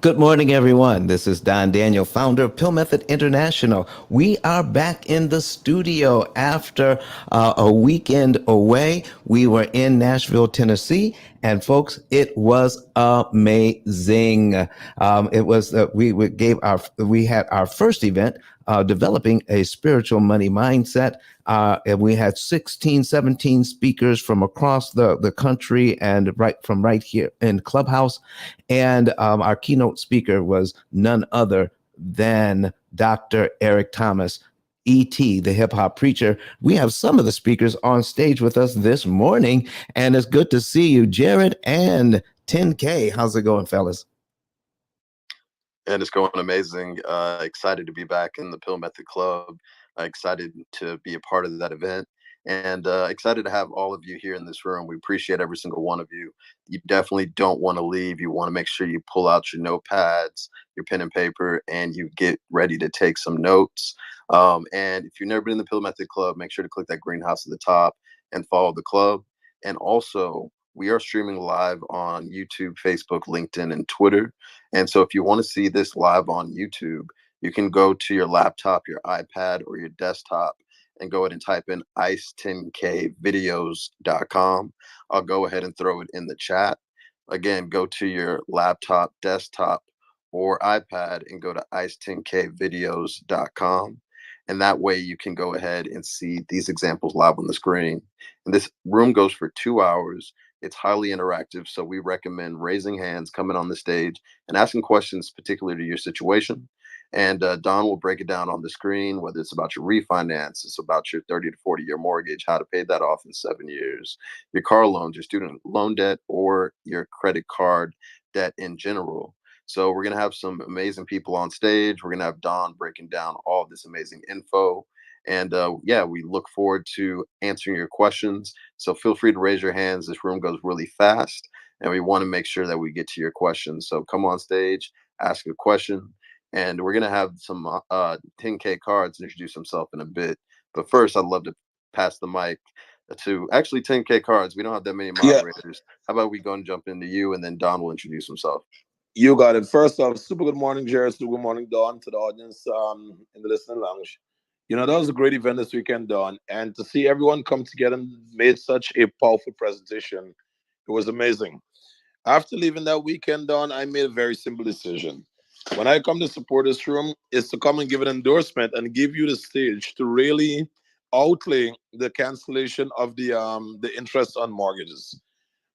Good morning, everyone. This is Don Daniel, founder of Pill Method International. We are back in the studio after a weekend away. We were in Nashville, Tennessee, and folks, it was amazing. It was we had our first event developing a spiritual money mindset. And we had 16, 17 speakers from across the country and right here in Clubhouse. And our keynote speaker was none other than Dr. Eric Thomas, E.T., the hip hop preacher. We have some of the speakers on stage with us this morning, and it's good to see you, Jared and 10K. How's it going, fellas? And it's going amazing. Excited to be back in the Pill Method Club. Excited to be a part of that event, and excited to have all of you here in this room. We appreciate every single one of you. You definitely don't want to leave. You want to make sure you pull out your notepads, your pen and paper, and you get ready to take some notes. And if you've never been in the Pill Method Club, make sure to click that greenhouse at the top and follow the club. And also, we are streaming live on YouTube, Facebook, LinkedIn, and Twitter. And so if you want to see this live on YouTube, you can go to your laptop, your iPad, or your desktop and go ahead and type in ice10kvideos.com. I'll go ahead and throw it in the chat. Again, go to your laptop, desktop, or iPad and go to ice10kvideos.com. And that way you can go ahead and see these examples live on the screen. And this room goes for 2 hours. It's highly interactive, so we recommend raising hands, coming on the stage, and asking questions particular to your situation. And Don will break it down on the screen, whether it's about your refinance, it's about your 30 to 40-year mortgage, how to pay that off in 7 years, your car loans, your student loan debt, or your credit card debt in general. So we're going to have some amazing people on stage. We're going to have Don breaking down all of this amazing info. And yeah, we look forward to answering your questions. So feel free to raise your hands. This room goes really fast, and we want to make sure that we get to your questions. So come on stage, ask a question, and we're going to have some 10K cards introduce himself in a bit. But first, I'd love to pass the mic to actually 10K cards. We don't have that many moderators. How about we go and jump into you, and then Don will introduce himself. You got it. First off, super good morning, Jared. Super good morning, Don, to the audience in the listening lounge. You know, that was a great event this weekend, Don. And to see everyone come together and made such a powerful presentation, it was amazing. After leaving that weekend, Don, I made a very simple decision. When I come to support this room, is to come and give an endorsement and give you the stage to really outlay the cancellation of the interest on mortgages.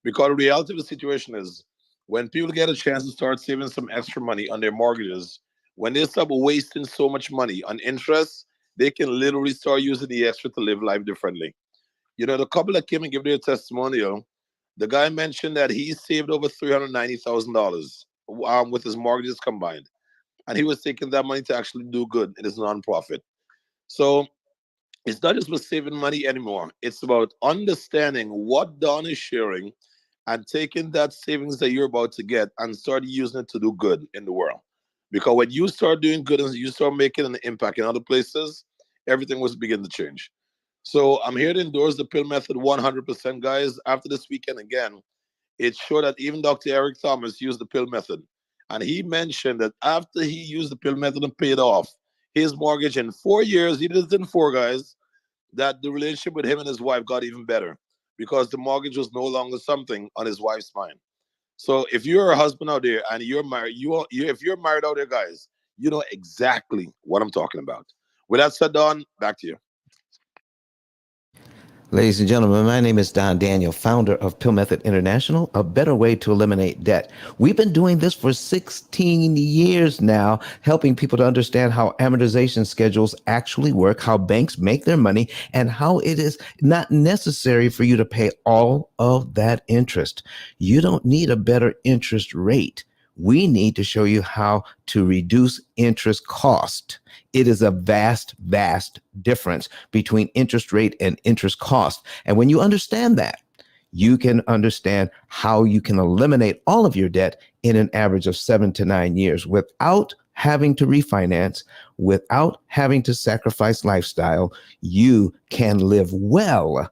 Because the reality of the situation is, when people get a chance to start saving some extra money on their mortgages, when they stop wasting so much money on interest, they can literally start using the extra to live life differently. You know, the couple that came and gave their testimonial, the guy mentioned that he saved over $390,000 with his mortgages combined. And he was taking that money to actually do good in his nonprofit. So it's not just about saving money anymore. It's about understanding what Don is sharing and taking that savings that you're about to get and start using it to do good in the world. Because when you start doing good and you start making an impact in other places, everything was begin to change. So I'm here to endorse the pill method 100%, guys. After this weekend again, it showed that even Dr. Eric Thomas used the pill method. And he mentioned that after he used the pill method and paid off his mortgage in 4 years, he did it in 4, guys, that the relationship with him and his wife got even better because the mortgage was no longer something on his wife's mind. So if you're a husband out there and you're married, if you're married out there, guys, you know exactly what I'm talking about. With that said, Don, back to you. Ladies and gentlemen, my name is Don Daniel, founder of Pill Method International, a better way to eliminate debt. We've been doing this for 16 years now, helping people to understand how amortization schedules actually work, how banks make their money, and how it is not necessary for you to pay all of that interest. You don't need a better interest rate. We need to show you how to reduce interest cost. It is a vast, vast difference between interest rate and interest cost. And when you understand that, you can understand how you can eliminate all of your debt in an average of 7 to 9 years without having to refinance, without having to sacrifice lifestyle. You can live well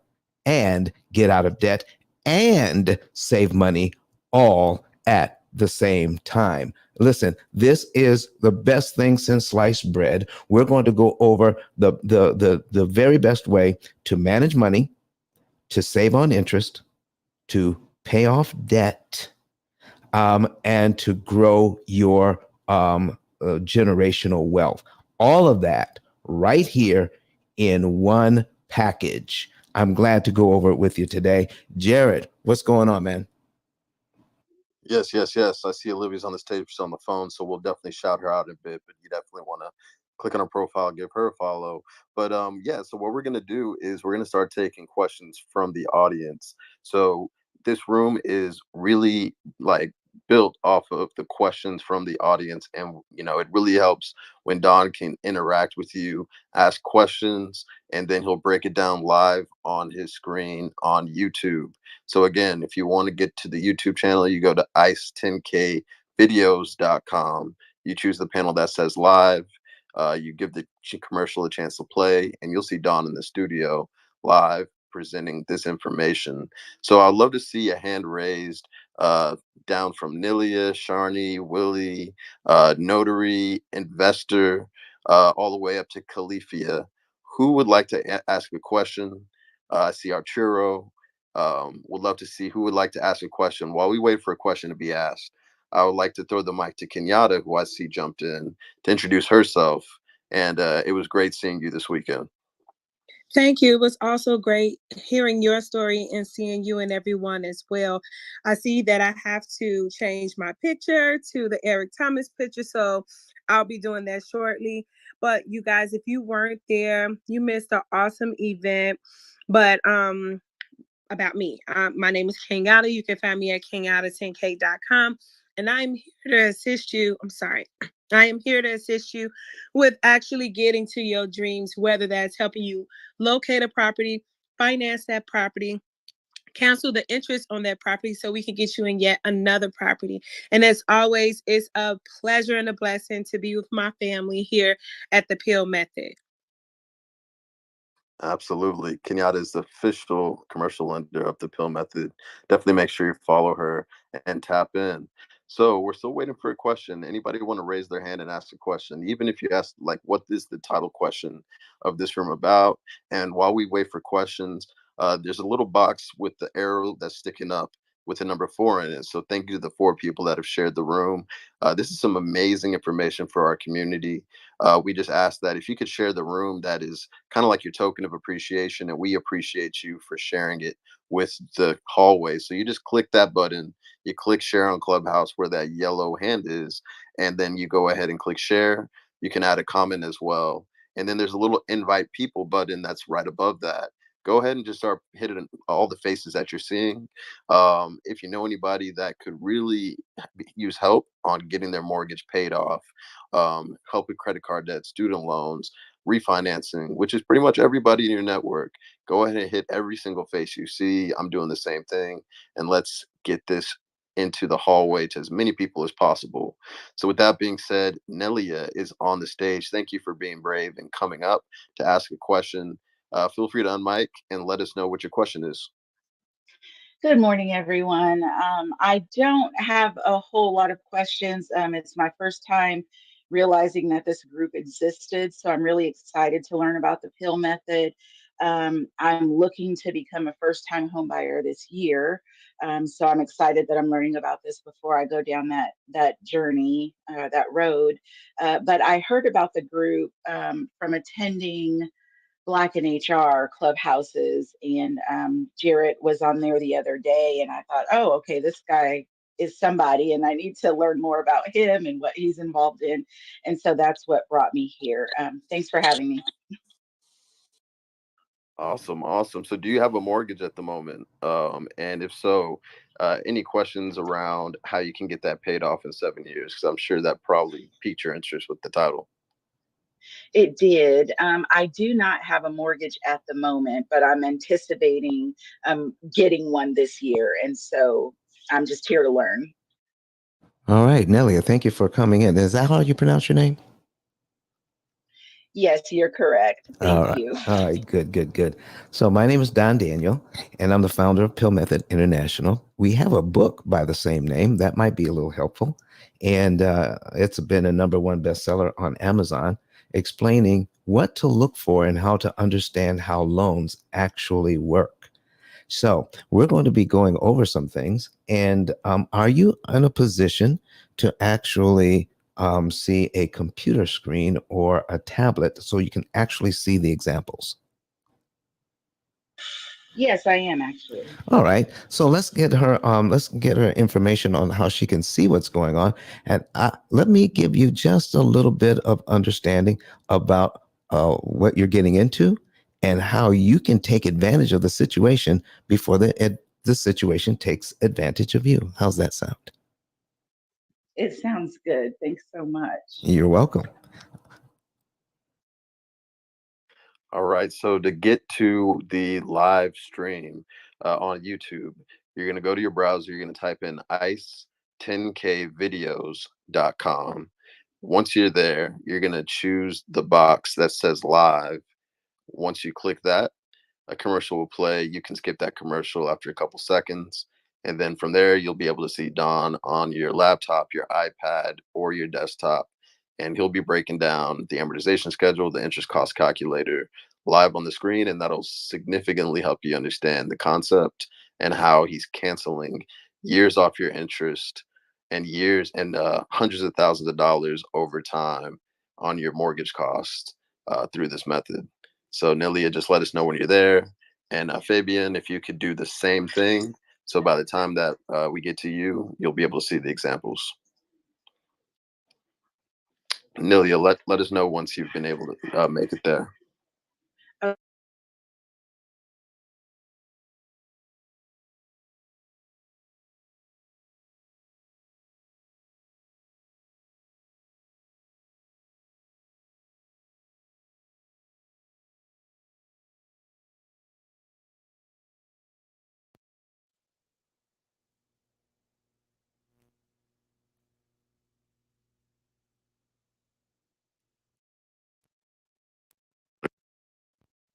and get out of debt and save money all at the same time. Listen, this is the best thing since sliced bread. We're going to go over the very best way to manage money, to save on interest, to pay off debt, and to grow your generational wealth. All of that right here in one package. I'm glad to go over it with you today. Jared, what's going on, man? Yes, yes, yes. I see Olivia's on the stage, she's on the phone, so we'll definitely shout her out a bit. But you definitely want to click on her profile, give her a follow. But yeah. So what we're gonna do is we're gonna start taking questions from the audience. So this room is really like built off of the questions from the audience, and it really helps when Don can interact with you, ask questions, and then he'll break it down live on his screen on YouTube. So again, if you want to get to the YouTube channel, you go to ice10kvideos.com. You choose the panel that says live. You give the commercial a chance to play, and you'll see Don in the studio live presenting this information. So I'd love to see a hand raised down from Nilia, Sharni, Willie, Notary, Investor, all the way up to Califia. Who would like to ask a question? I see Arturo. Would love to see who would like to ask a question. While we wait for a question to be asked, I would like to throw the mic to Kenyatta, who I see jumped in to introduce herself. And it was great seeing you this weekend. Thank you. It was also great hearing your story and seeing you and everyone as well. I see that I have to change my picture to the Eric Thomas picture, so I'll be doing that shortly. But you guys, if you weren't there, you missed an awesome event. But about me, my name is Kenyatta. You can find me at kenyatta10k.com, and I'm here to assist you. I am here to assist you with actually getting to your dreams, whether that's helping you locate a property, finance that property, cancel the interest on that property so we can get you in yet another property. And as always, it's a pleasure and a blessing to be with my family here at the P.I.L.L Method. Absolutely. Kenyatta is the official commercial lender of the P.I.L.L Method. Definitely make sure you follow her and tap in. So we're still waiting for a question. Anybody want to raise their hand and ask a question? Even if you ask, like, what is the title question of this room about? And while we wait for questions, there's a little box with the arrow that's sticking up with the number 4 in it. So thank you to the 4 people that have shared the room. This is some amazing information for our community. We just ask that if you could share the room, that is kind of like your token of appreciation, and we appreciate you for sharing it with the hallway. So you just click that button, you click share on Clubhouse where that yellow hand is, and then you go ahead and click share. You can add a comment as well. And then there's a little invite people button that's right above that. Go ahead and just start hitting all the faces that you're seeing. If you know anybody that could really use help on getting their mortgage paid off, help with credit card debt, student loans, refinancing, which is pretty much everybody in your network, go ahead and hit every single face you see. I'm doing the same thing. And let's get this into the hallway to as many people as possible. So with that being said, Nelia is on the stage. Thank you for being brave and coming up to ask a question. Feel free to unmic and let us know what your question is. Good morning, everyone. I don't have a whole lot of questions. It's my first time realizing that this group existed, so I'm really excited to learn about the P.I.L.L method. I'm looking to become a first-time home buyer this year, so I'm excited that I'm learning about this before I go down that journey, that road. But I heard about the group from attending Black in HR clubhouses, and Jarrett was on there the other day, and I thought, oh, okay, this guy is somebody, and I need to learn more about him and what he's involved in, and so that's what brought me here. Thanks for having me. Awesome, awesome. So do you have a mortgage at the moment? And if so, any questions around how you can get that paid off in 7 years? Because I'm sure that probably piqued your interest with the title. It did. I do not have a mortgage at the moment, but I'm anticipating getting one this year, and so I'm just here to learn. All right, Nelia, thank you for coming in. Is that how you pronounce your name? Yes, you're correct. All Thank right. you. All right. Good, good, good. So my name is Don Daniel, and I'm the founder of P.I.L.L Method International. We have a book by the same name that might be a little helpful. And it's been a #1 bestseller on Amazon, explaining what to look for and how to understand how loans actually work. So we're going to be going over some things. And are you in a position to actually see a computer screen or a tablet so you can actually see the examples? Yes, I am actually. All right. So let's get her information on how she can see what's going on. And let me give you just a little bit of understanding about what you're getting into and how you can take advantage of the situation before the situation takes advantage of you. How's that sound? It sounds good. Thanks so much. You're welcome. All right. So to get to the live stream on YouTube, you're going to go to your browser. You're going to type in ice10kvideos.com. Once you're there, you're going to choose the box that says live. Once you click that, a commercial will play. You can skip that commercial after a couple seconds. And then from there, you'll be able to see Don on your laptop, your iPad, or your desktop. And he'll be breaking down the amortization schedule, the interest cost calculator live on the screen. And that'll significantly help you understand the concept and how he's canceling years off your interest and years and hundreds of thousands of dollars over time on your mortgage cost through this method. So Nelia, just let us know when you're there. And Fabian, if you could do the same thing. So by the time that we get to you, you'll be able to see the examples. Nelia, let us know once you've been able to make it there. Uh,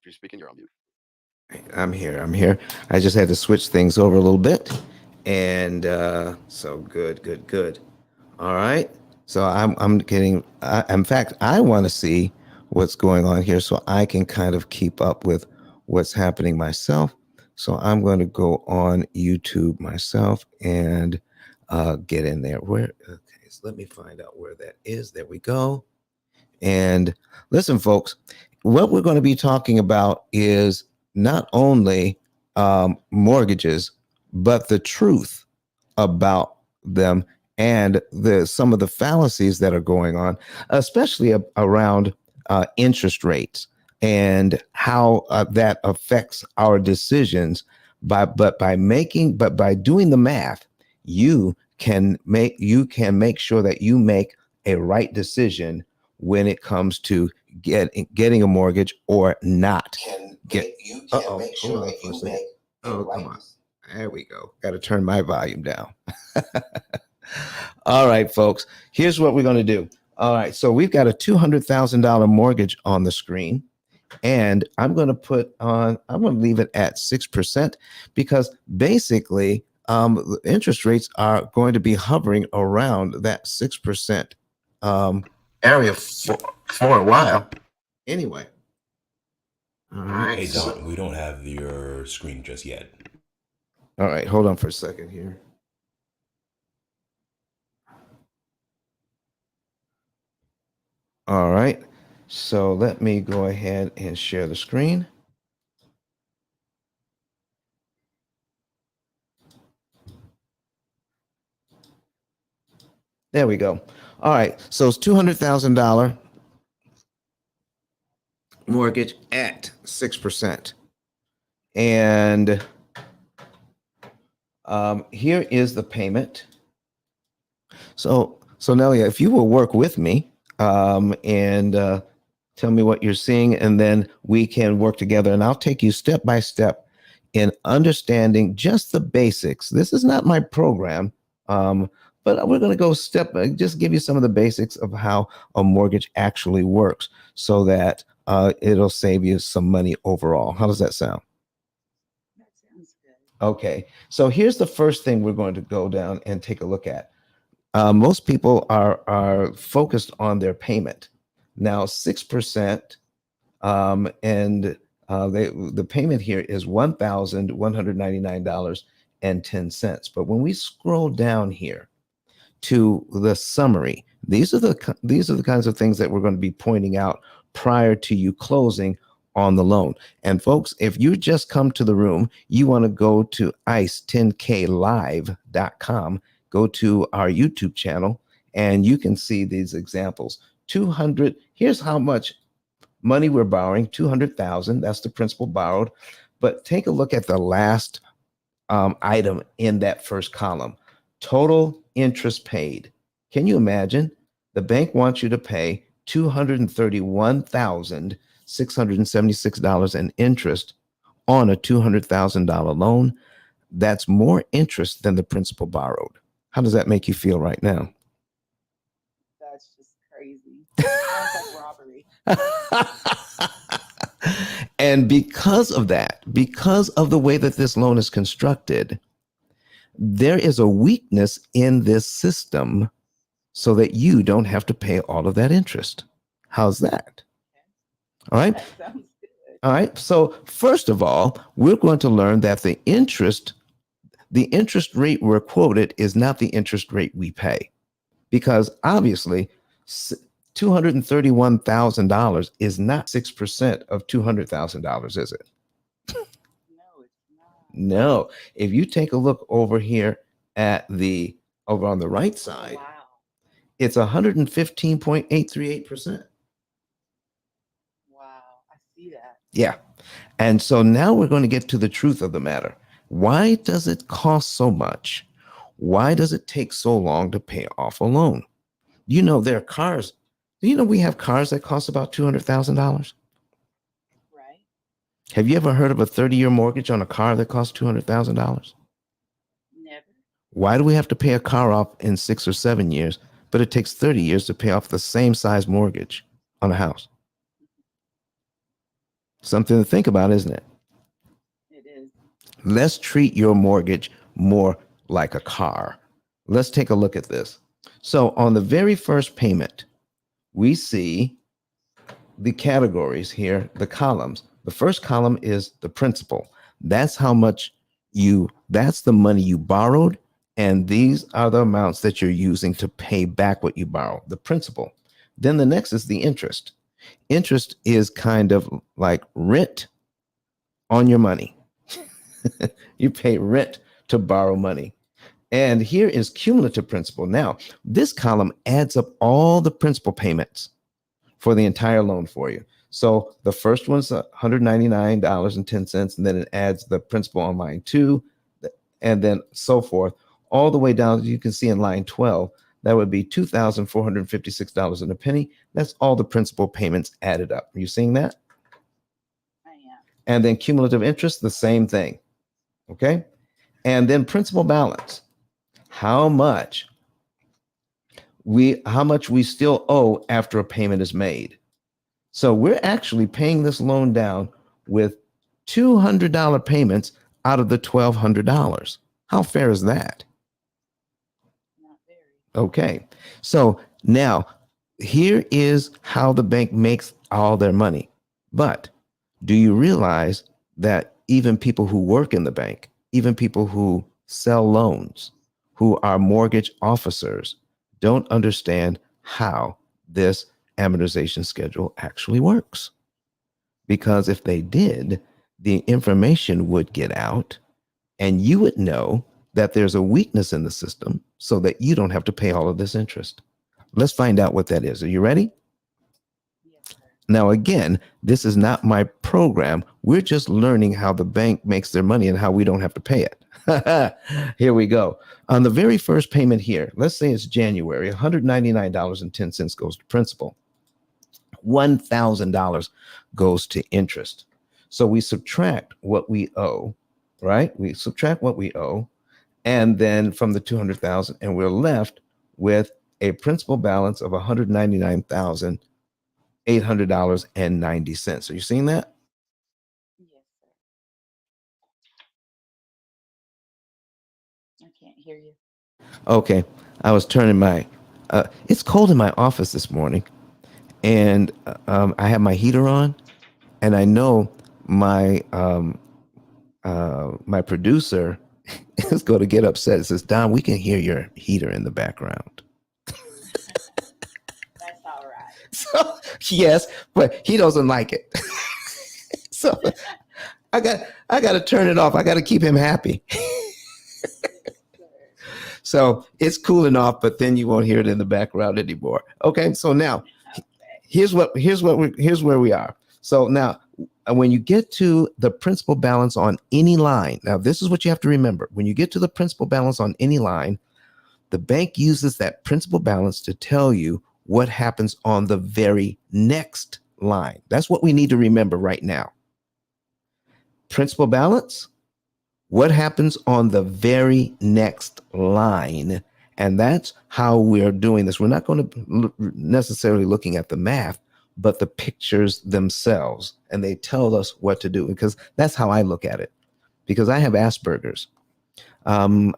If you're speaking, you're on mute. I'm here. I'm here. I just had to switch things over a little bit. And so good, good, good. All right. So I'm getting, in fact, I want to see what's going on here so I can kind of keep up with what's happening myself. So I'm going to go on YouTube myself and get in there. Okay, so let me find out where that is. There we go. And listen, folks, what we're going to be talking about is not only mortgages, but the truth about them and some of the fallacies that are going on, especially around interest rates and how that affects our decisions. But by doing the math, you can make sure that you make a right decision when it comes to getting a mortgage or not. Hold on for a second. Oh, come on. There we go. Got to turn my volume down. All right, folks. Here's what we're going to do. All right. So we've got a $200,000 mortgage on the screen. And I'm going to leave it at 6% because basically the interest rates are going to be hovering around that 6% area for a while. Anyway. All right. Hey, Don, we don't have your screen just yet. All right. Hold on for a second here. All right. So let me go ahead and share the screen. There we go. All right. So it's $200,000 mortgage at 6%. And here is the payment. So Nelia, if you will work with me and tell me what you're seeing, and then we can work together, and I'll take you step by step in understanding just the basics. This is not my program, But we're going to go just give you some of the basics of how a mortgage actually works so that it'll save you some money overall. How does that sound? That sounds good. Okay, so here's the first thing we're going to go down and take a look at. Most people are focused on their payment. Now, 6%, and the payment here is $1,199.10. But when we scroll down here to the summary, these are the kinds of things that we're going to be pointing out prior to you closing on the loan. And folks, if you just come to the room, you want to go to ice10klive.com, go to our YouTube channel, and you can see these examples. 200, here's how much money we're borrowing, 200,000, that's the principal borrowed. But take a look at the last item in that first column, total interest paid. Can you imagine? The bank wants you to pay $231,676 in interest on a $200,000 loan. That's more interest than the principal borrowed. How does that make you feel right now? That's just crazy. Sounds like robbery. And because of that, because of the way that this loan is constructed, there is a weakness in this system so that you don't have to pay all of that interest. How's that? All right. That sounds good. All right. So first of all, we're going to learn that the interest rate we're quoted is not the interest rate we pay, because obviously $231,000 is not 6% of $200,000, is it? No, it's not. No. If you take a look over here over on the right side, Wow. it's 115.838%. Wow. I see that. Yeah. And so now we're going to get to the truth of the matter. Why does it cost so much? Why does it take so long to pay off a loan? You know, there are cars. Do you know we have cars that cost about $200,000? Right. Have you ever heard of a 30-year mortgage on a car that costs $200,000? Never. Why do we have to pay a car off in 6 or 7 years, but it takes 30 years to pay off the same size mortgage on a house? Something to think about, isn't it? It is. Let's treat your mortgage more like a car. Let's take a look at this. So on the very first payment, we see the categories here, the columns. The first column is the principal. That's how much that's the money you borrowed. And these are the amounts that you're using to pay back what you borrow, the principal. Then the next is the interest. Interest is kind of like rent on your money. You pay rent to borrow money. And here is cumulative principal. Now, this column adds up all the principal payments for the entire loan for you. So the first one's $199.10, and then it adds the principal on line 2, and then so forth, all the way down. You can see in line 12, that would be $2,456 and a penny. That's all the principal payments added up. Are you seeing that? I am. And then cumulative interest, the same thing. Okay. And then principal balance, how much we still owe after a payment is made. So we're actually paying this loan down with $200 payments out of the $1,200. How fair is that? Not very. Okay. So now here is how the bank makes all their money. But do you realize that even people who work in the bank, even people who sell loans, who are mortgage officers, don't understand how this amortization schedule actually works? Because if they did, the information would get out and you would know that there's a weakness in the system so that you don't have to pay all of this interest. Let's find out what that is. Are you ready? Yes, sir. Now, again, this is not my program. We're just learning how the bank makes their money and how we don't have to pay it. Here we go. On the very first payment here, let's say it's January, $199.10 goes to principal. $1,000 goes to interest. So we subtract what we owe, right? We subtract what we owe. and then from the 200,000, and we're left with a principal balance of $199,800.90. Are you seeing that? Yes, sir. I can't hear you. Okay, I was turning my. It's cold in my office this morning, and I have my heater on, and I know my producer is going to get upset. It says, "Don, we can hear your heater in the background." That's all right. So yes, but he doesn't like it. So I got to turn it off. I got to keep him happy. So it's cooling off, but then you won't hear it in the background anymore. Okay, so now here's where we are. So now when you get to the principal balance on any line, now this is what you have to remember. When you get to the principal balance on any line, the bank uses that principal balance to tell you what happens on the very next line. That's what we need to remember right now. Principal balance, what happens on the very next line. And that's how we're doing this. We're not going to necessarily looking at the math, but the pictures themselves. And they tell us what to do, because that's how I look at it. Because I have Asperger's.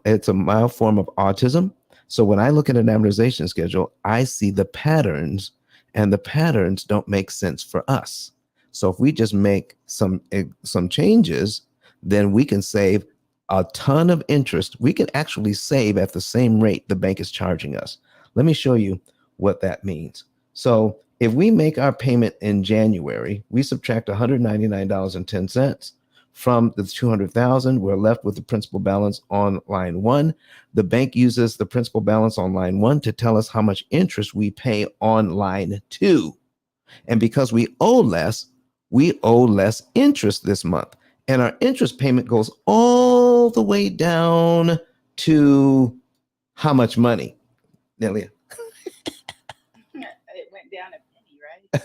It's a mild form of autism. So when I look at an amortization schedule, I see the patterns, and the patterns don't make sense for us. So if we just make some changes, then we can save a ton of interest. We can actually save at the same rate the bank is charging us. Let me show you what that means. So if we make our payment in January, we subtract $199.10 from the 200,000. We're left with the principal balance on line one. The bank uses the principal balance on line one to tell us how much interest we pay on line two. And because we owe less interest this month. And our interest payment goes all the way down to how much money, Nelia? It went down a penny, right?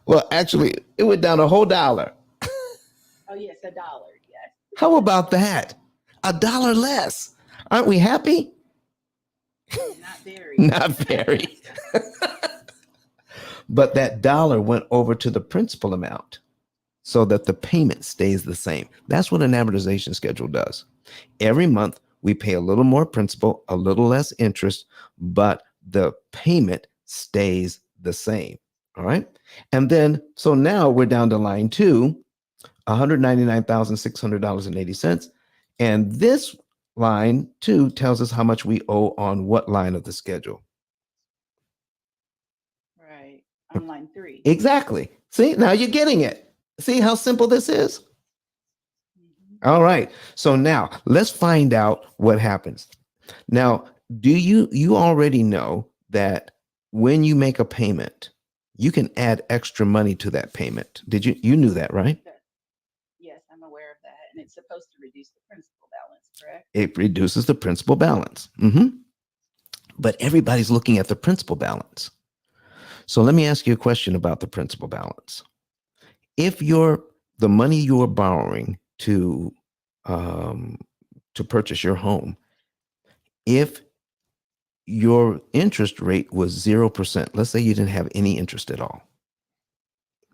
Well, actually, it went down a whole dollar. Oh, yes, $1. Yes. How about that? $1 less. Aren't we happy? Not very. Not very. But that dollar went over to the principal amount so that the payment stays the same. That's what an amortization schedule does. Every month, we pay a little more principal, a little less interest, but the payment stays the same. All right. And then, so now we're down to line two, $199,600.80. And this line two tells us how much we owe on what line of the schedule. Right. On line 3. Exactly. See, now you're getting it. See how simple this is? Mm-hmm. All right. So now let's find out what happens. Now, do you already know that when you make a payment, you can add extra money to that payment? You knew that, right? Yes, I'm aware of that. And it's supposed to reduce the principal balance, correct? It reduces the principal balance. Mm-hmm. But everybody's looking at the principal balance. So let me ask you a question about the principal balance. If the money you are borrowing to purchase your home, if your interest rate was 0%, let's say you didn't have any interest at all,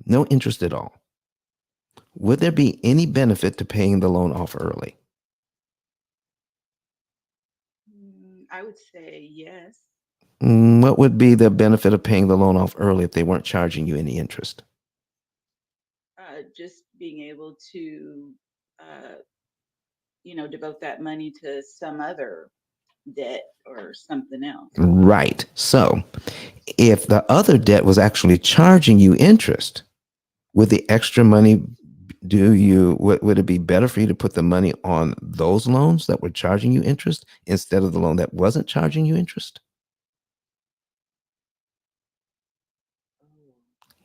no interest at all, would there be any benefit to paying the loan off early? I would say yes. What would be the benefit of paying the loan off early if they weren't charging you any interest? Just being able to, devote that money to some other debt or something else. Right. So if the other debt was actually charging you interest, would the extra money would it be better for you to put the money on those loans that were charging you interest instead of the loan that wasn't charging you interest?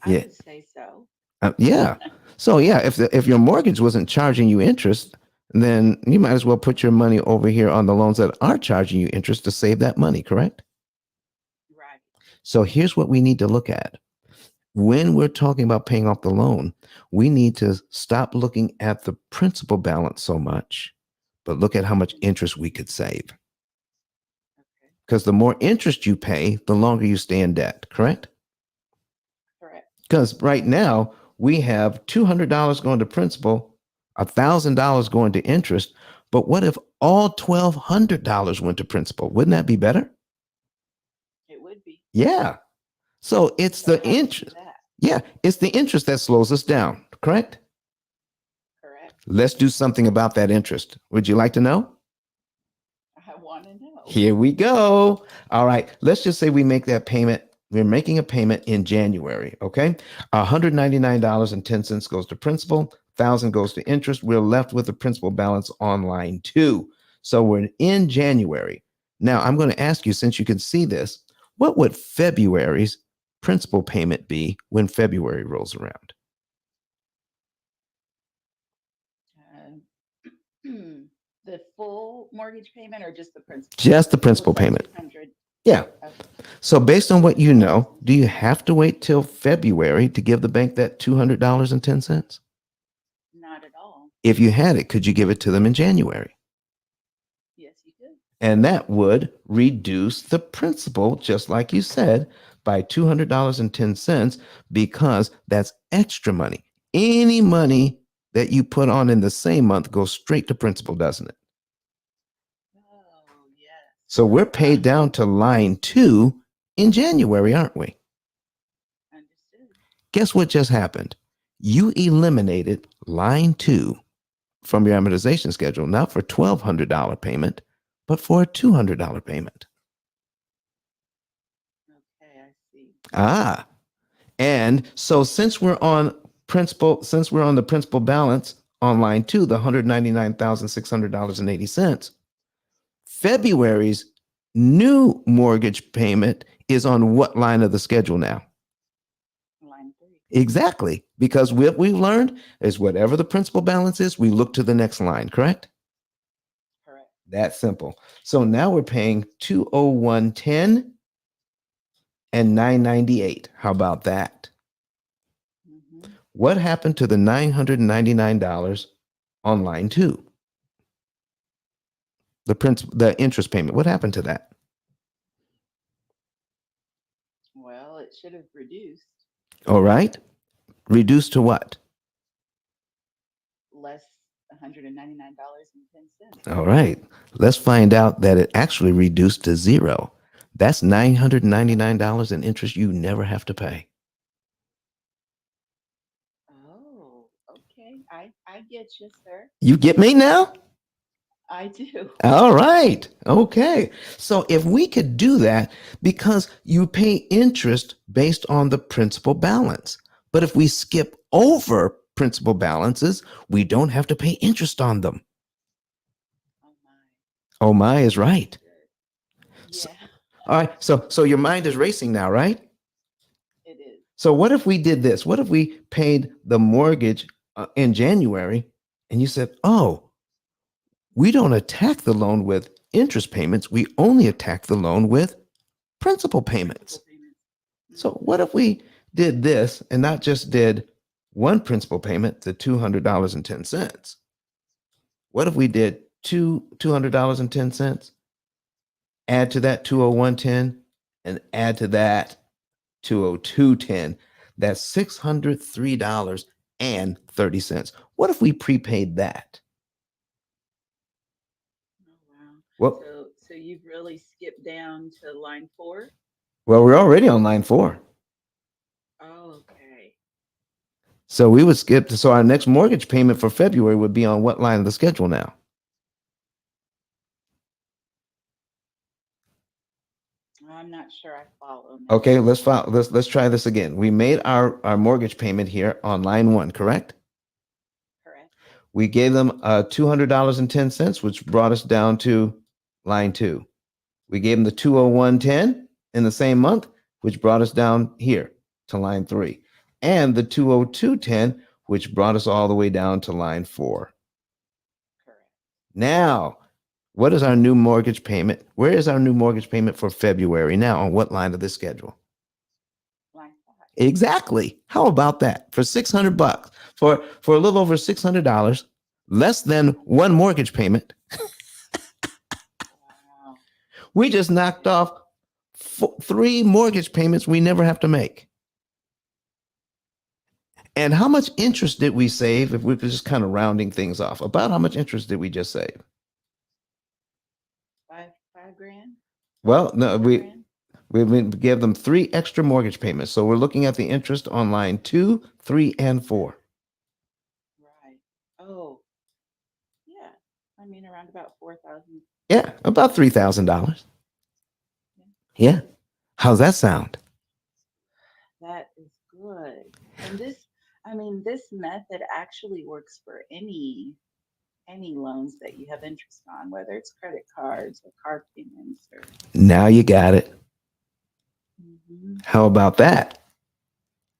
I would say so. Yeah. So yeah, if your mortgage wasn't charging you interest, then you might as well put your money over here on the loans that are charging you interest to save that money, correct? Right. So here's what we need to look at. When we're talking about paying off the loan, we need to stop looking at the principal balance so much, but look at how much interest we could save. Okay. Because the more interest you pay, the longer you stay in debt, correct? Correct. Because right now we have $200 going to principal, $1,000 going to interest. But what if all $1,200 went to principal? Wouldn't that be better? It would be. Yeah. So it's So the how do we do interest. that? Yeah, it's the interest that slows us down, correct? Correct. Let's do something about that interest. Would you like to know? I want to know. Here we go. All right. Let's just say we make that payment. We're making a payment in January. Okay. $199.10 goes to principal, 1,000 goes to interest. We're left with the principal balance on line 2. So we're in January. Now I'm going to ask you, since you can see this, what would February's principal payment be when February rolls around? The full mortgage payment or just the principal? Just the principal Looks like payment. 200. Yeah. Okay. So based on what you know, do you have to wait till February to give the bank that $200.10? Not at all. If you had it, could you give it to them in January? Yes, you could. And that would reduce the principal, just like you said, by $200.10, because that's extra money. Any money that you put on in the same month goes straight to principal, doesn't it? Oh, yes. So we're paid down to line 2 in January, aren't we? Understood. Guess what just happened? You eliminated line 2 from your amortization schedule, not for $1,200 payment, but for a $200 payment. Okay, I see. Ah, and so since we're on the principal balance on line 2, the $199,600.80, February's new mortgage payment is on what line of the schedule now? Line 3. Exactly, because what we've learned is whatever the principal balance is, we look to the next line, correct? Correct. That simple. So now we're paying $201.10 and $998. How about that? Mm-hmm. What happened to the $999 on line 2? The interest payment. What happened to that? Well, it should have reduced All right. Reduced to what? less $199.10. All right. Let's find out that it actually reduced to 0. That's $999 in interest you never have to pay. Oh, okay. I get you, sir. You get me now? I do. All right. Okay. So if we could do that, because you pay interest based on the principal balance. But if we skip over principal balances, we don't have to pay interest on them. Oh my. Oh my is right. Yeah, All right. So your mind is racing now, right? it is. So what if we did this? What if we paid the mortgage in January and you said, "Oh, we don't attack the loan with interest payments. We only attack the loan with principal payments." Principal payments. So what if we did this and not just did one principal payment, the $200.10? What if we did $200.10, add to that 201.10, and add to that 202.10? That's $603.30. What if we prepaid that? Oh wow. Well, So you've really skipped down to line 4? well, we're already on line 4. Oh, okay. So we would skip. So our next mortgage payment for February would be on what line of the schedule now? I'm not sure I follow now. Okay, let's try this again. We made our mortgage payment here on line 1, correct? Correct. We gave them $200.10, which brought us down to line 2. We gave them the 201.10 in the same month, which brought us down here to line 3, and the 202.10, which brought us all the way down to line 4. Correct. Now, what is our new mortgage payment? Where is our new mortgage payment for February now? On what line of the schedule? Line 5. Exactly. How about that? For $600, for a little over $600, less than one mortgage payment. Wow. We just knocked off 3 mortgage payments we never have to make. And how much interest did we save if we're just kind of rounding things off? About how much interest did we just save? Five grand? Well, no, 4 grand? we give them 3 extra mortgage payments. So we're looking at the interest on line 2, 3, and 4. Right. Oh, yeah. I mean, around about 4,000. Yeah, about $3,000. Yeah. How's that sound? That is good. And this, I mean, this method actually works for any loans that you have interest on, whether it's credit cards or car payments or. Now you got it. Mhm. How about that?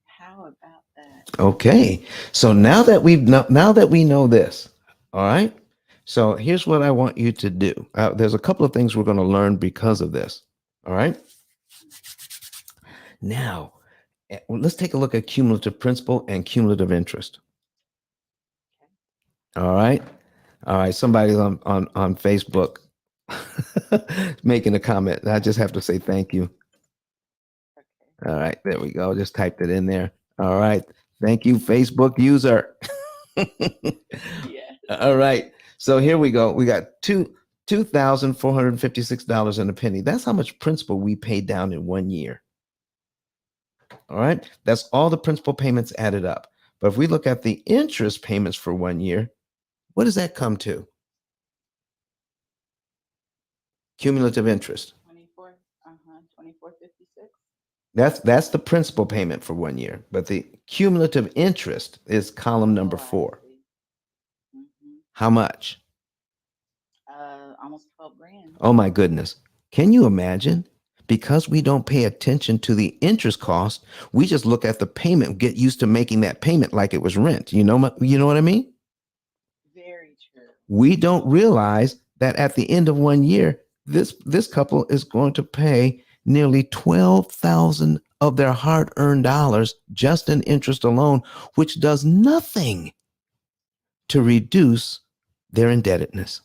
How about that? Okay. So now that now that we know this, all right. So here's what I want you to do. There's a couple of things we're going to learn because of this. All right. Now, let's take a look at cumulative principal and cumulative interest. All right. All right. Somebody on Facebook making a comment. I just have to say thank you. Okay. All right. There we go. Just typed it in there. All right. Thank you, Facebook user. Yes. All right. So here we go. We got $2,456 and a penny. That's how much principal we paid down in 1 year. All right. That's all the principal payments added up. But if we look at the interest payments for 1 year, what does that come to? Cumulative interest. 2456. That's the principal payment for 1 year. But the cumulative interest is column number Oh, I 4. see. Mm-hmm. How much? Almost 12 grand. Oh my goodness. Can you imagine? Because we don't pay attention to the interest cost, we just look at the payment, get used to making that payment like it was rent. You know what I mean? Very true. We don't realize that at the end of 1 year, this couple is going to pay nearly 12,000 of their hard-earned dollars just in interest alone, which does nothing to reduce their indebtedness.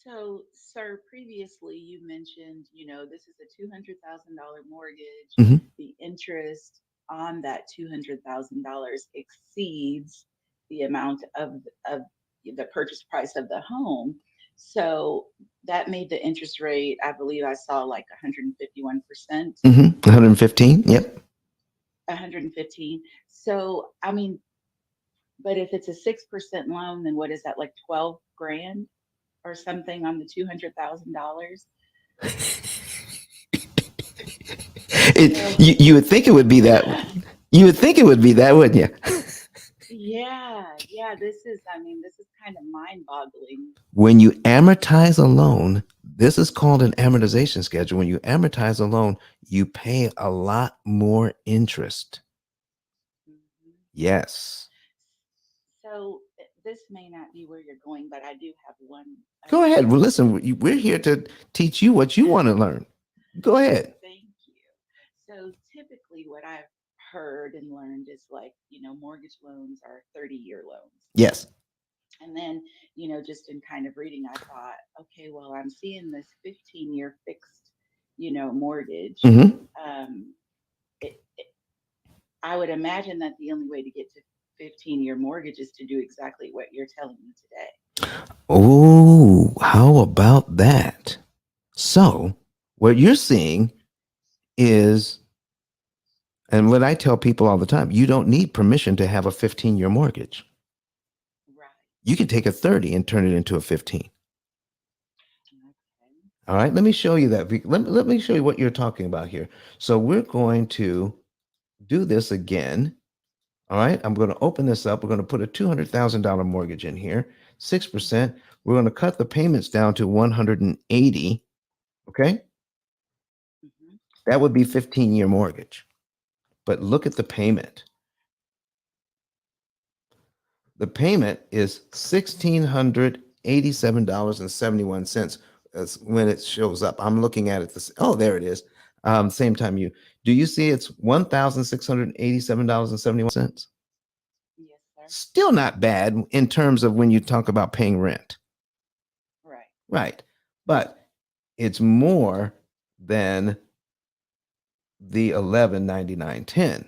So, sir, previously you mentioned, this is a $200,000 mortgage. Mhm. The interest on that $200,000 exceeds the amount of the purchase price of the home. So that made the interest rate, I believe I saw like 151%, 115. Yep. 115. So, I mean, but if it's a 6% loan, then what is that, like 12 grand or something on the $200,000? You would think it would be that. You would think it would be that, wouldn't you? Yeah, this is kind of mind-boggling. When you amortize a loan, this is called an amortization schedule. When you amortize a loan, you pay a lot more interest. Mhm. Yes. So this may not be where you're going, but I do have one Go other ahead. Well, listen, question. we're here to teach you what you want to learn. Go ahead. Thank you. So typically what I've heard and learned is like, mortgage loans are 30-year loans. Yes. And then, just in kind of reading, I thought, okay, well, I'm seeing this 15-year fixed, mortgage. Mm-hmm. Um, I would imagine that the only way to get to 15-year mortgage is to do exactly what you're telling me today. Oh, how about that? So, what you're seeing is, and what I tell people all the time, you don't need permission to have a 15-year mortgage. Right. You can take a 30 and turn it into a 15. Okay. All right, let me show you that. Let me show you what you're talking about here. So we're going to do this again. All right, I'm going to open this up. We're going to put a $200,000 mortgage in here, 6%. We're going to cut the payments down to 180. Okay, Hmm. that would be 15-year mortgage. But look at the payment. The payment is $1,687.71 when it shows up. I'm looking at it. Oh, there it is. Same time you. Do you see it's $1,687.71? Yes, Still not bad in terms of when you talk about paying rent. Right. Right. But it's more than the 11.99.10.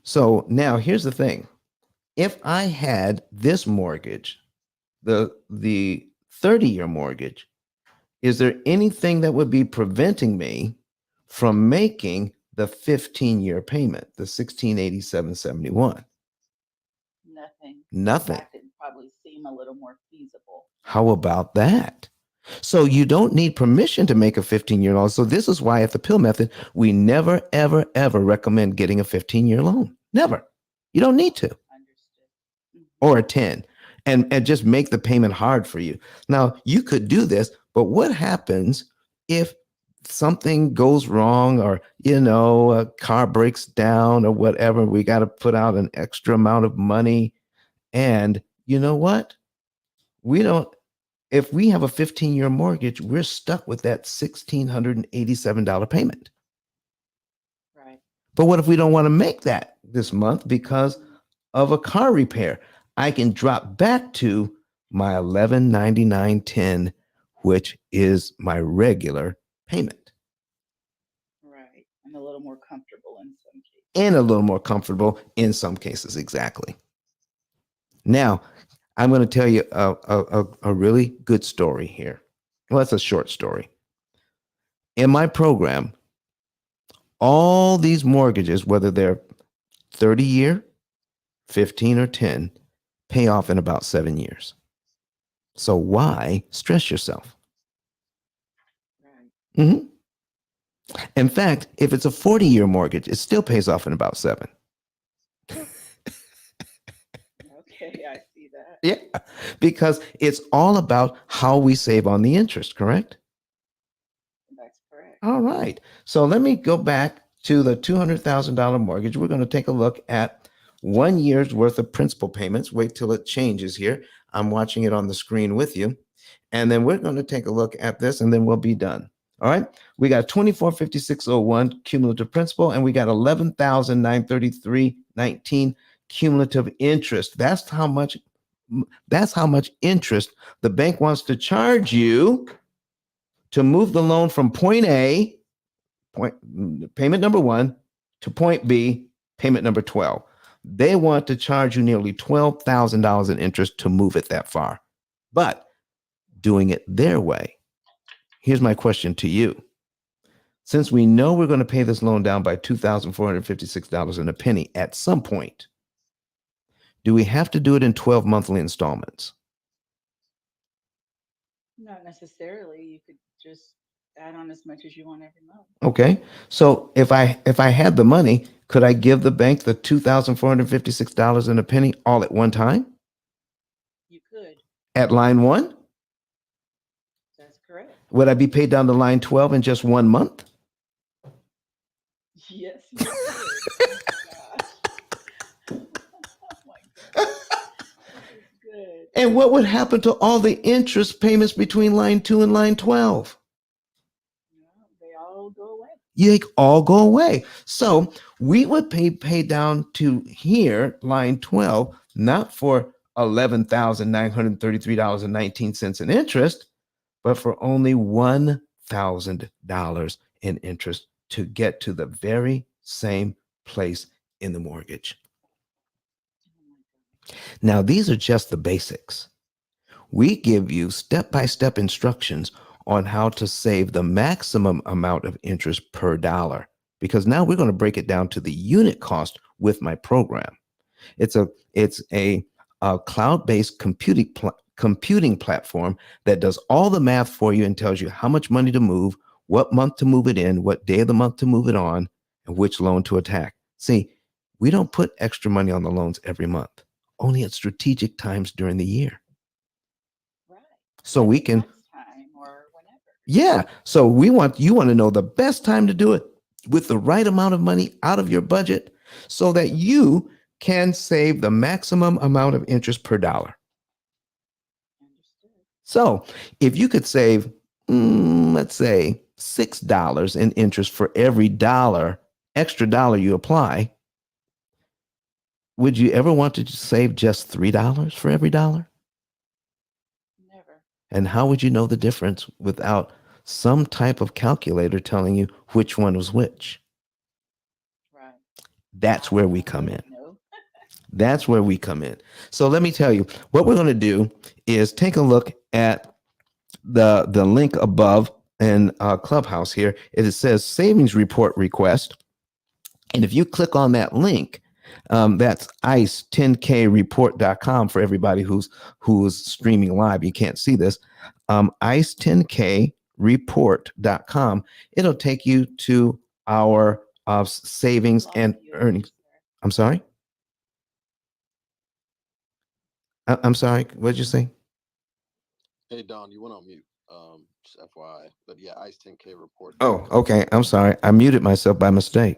So now here's the thing. If I had this mortgage, the 30-year mortgage, is there anything that would be preventing me from making the 15-year payment, the 1687.71? Nothing. Nothing. In fact, it probably seem a little more feasible. How about that? So you don't need permission to make a 15-year loan. So this is why at the P.I.L.L method, we never, ever, ever recommend getting a 15-year loan. Never. You don't need to. Understood. Or a 10 and just make the payment hard for you. Now, you could do this, but what happens if something goes wrong or, a car breaks down or whatever? We got to put out an extra amount of money. And you know what? If we have a 15-year mortgage, we're stuck with that $1,687 payment. Right. But what if we don't want to make that this month because of a car repair? I can drop back to my $11.99.10, which is my regular payment. Right. And a little more comfortable in some cases. Exactly. Now, I'm going to tell you a really good story here. Well, it's a short story. In my program, all these mortgages, whether they're 30-year, 15 or 10, pay off in about 7 years. So why stress yourself? Right. Mm-hmm. In fact, if it's a 40-year mortgage, it still pays off in about 7. Okay, I see that. Yeah, because it's all about how we save on the interest, correct? That's correct. All right. So let me go back to the $200,000 mortgage. We're going to take a look at 1 year's worth of principal payments. Wait till it changes here. I'm watching it on the screen with you. And then we're going to take a look at this and then we'll be done. All right. We got 2456.01 cumulative principal and we got 11,933.19 cumulative interest. That's how much interest the bank wants to charge you to move the loan from point A, payment number 1, to point B, payment number 12. They want to charge you nearly $12,000 in interest to move it that far. But doing it their way. Here's my question to you. Since we know we're going to pay this loan down by $2,456 and a penny at some point, do we have to do it in 12 monthly installments? Not necessarily. You could just add on as much as you want every month. Okay. So if I had the money, could I give the bank the $2,456 and a penny all at one time? You could. At line 1? That's correct. Would I be paid down to line 12 in just 1 month? Yes, you could. Oh my gosh. This is good. And what would happen to all the interest payments between line 2 and line 12? They all go away. They all go away. So we would pay down to here, line 12, not for $11,933.19 in interest, but for only $1,000 in interest to get to the very same place in the mortgage. Now, these are just the basics. We give you step-by-step instructions on how to save the maximum amount of interest per dollar, because now we're going to break it down to the unit cost with my program. It's a cloud-based computing platform that does all the math for you and tells you how much money to move, what month to move it in, what day of the month to move it on, and which loan to attack. See, we don't put extra money on the loans every month, only at strategic times during the year. Right. So we can, next time or whenever. yeah. So you want to know the best time to do it with the right amount of money out of your budget so that you can save the maximum amount of interest per dollar. Understood. So if you could save, let's say $6 in interest for every extra dollar you apply, Would you ever want to save just $3 for every dollar? Never. And how would you know the difference without some type of calculator telling you which one was which? Right. That's where we I come in. wouldn't know. That's where we come in. So let me tell you, what we're going to do is take a look at the link above in Clubhouse here. It says savings report request. And if you click on that link, that's ice10kreport.com for everybody who's streaming live. You can't see this. Ice10kreport.com. It'll take you to our savings Lost and you again, earnings. sir. I'm sorry. I'm sorry. What did you say? Hey Don, you went on mute. Just FYI. But yeah, Oh, ice10kreport.com. okay. I'm sorry. I muted myself by mistake.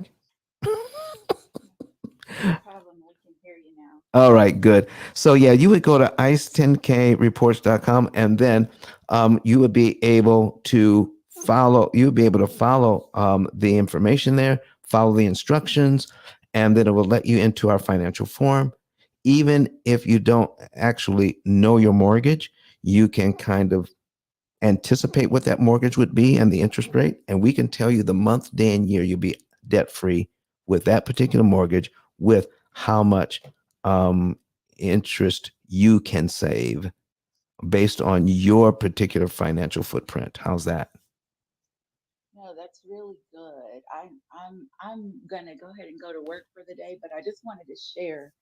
No problem. We can hear you now. All right, good. So yeah, you would go to ice10kreports.com and then you would be able to follow the information there, follow the instructions, and then it will let you into our financial forum. Even if you don't actually know your mortgage, you can kind of anticipate what that mortgage would be and the interest rate, and we can tell you the month, day, and year you'll be debt free with that particular mortgage, with how much um, interest you can save based on your particular financial footprint. How's that? No, that's really good. I'm gonna go ahead and go to work for the day, but I just wanted to share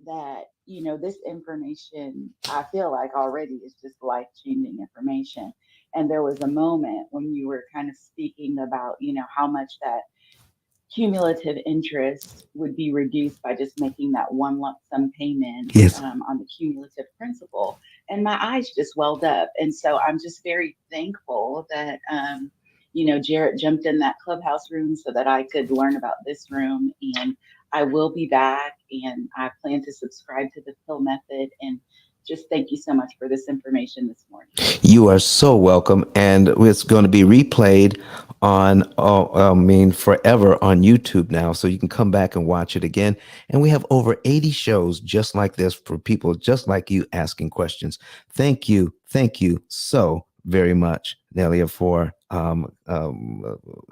that, this information I feel like already is just life-changing information. And there was a moment when you were kind of speaking about, how much that cumulative interest would be reduced by just making that one lump sum payment Yes. on the cumulative principal. And my eyes just welled up. And so I'm just very thankful that, Jarrett jumped in that clubhouse room so that I could learn about this room. And I will be back and I plan to subscribe to the pill method. And just thank you so much for this information this morning. You are so welcome, and it's going to be replayed on, forever on YouTube now, so you can come back and watch it again. And we have over 80 shows just like this for people just like you asking questions. Thank you so very much, Nelia, for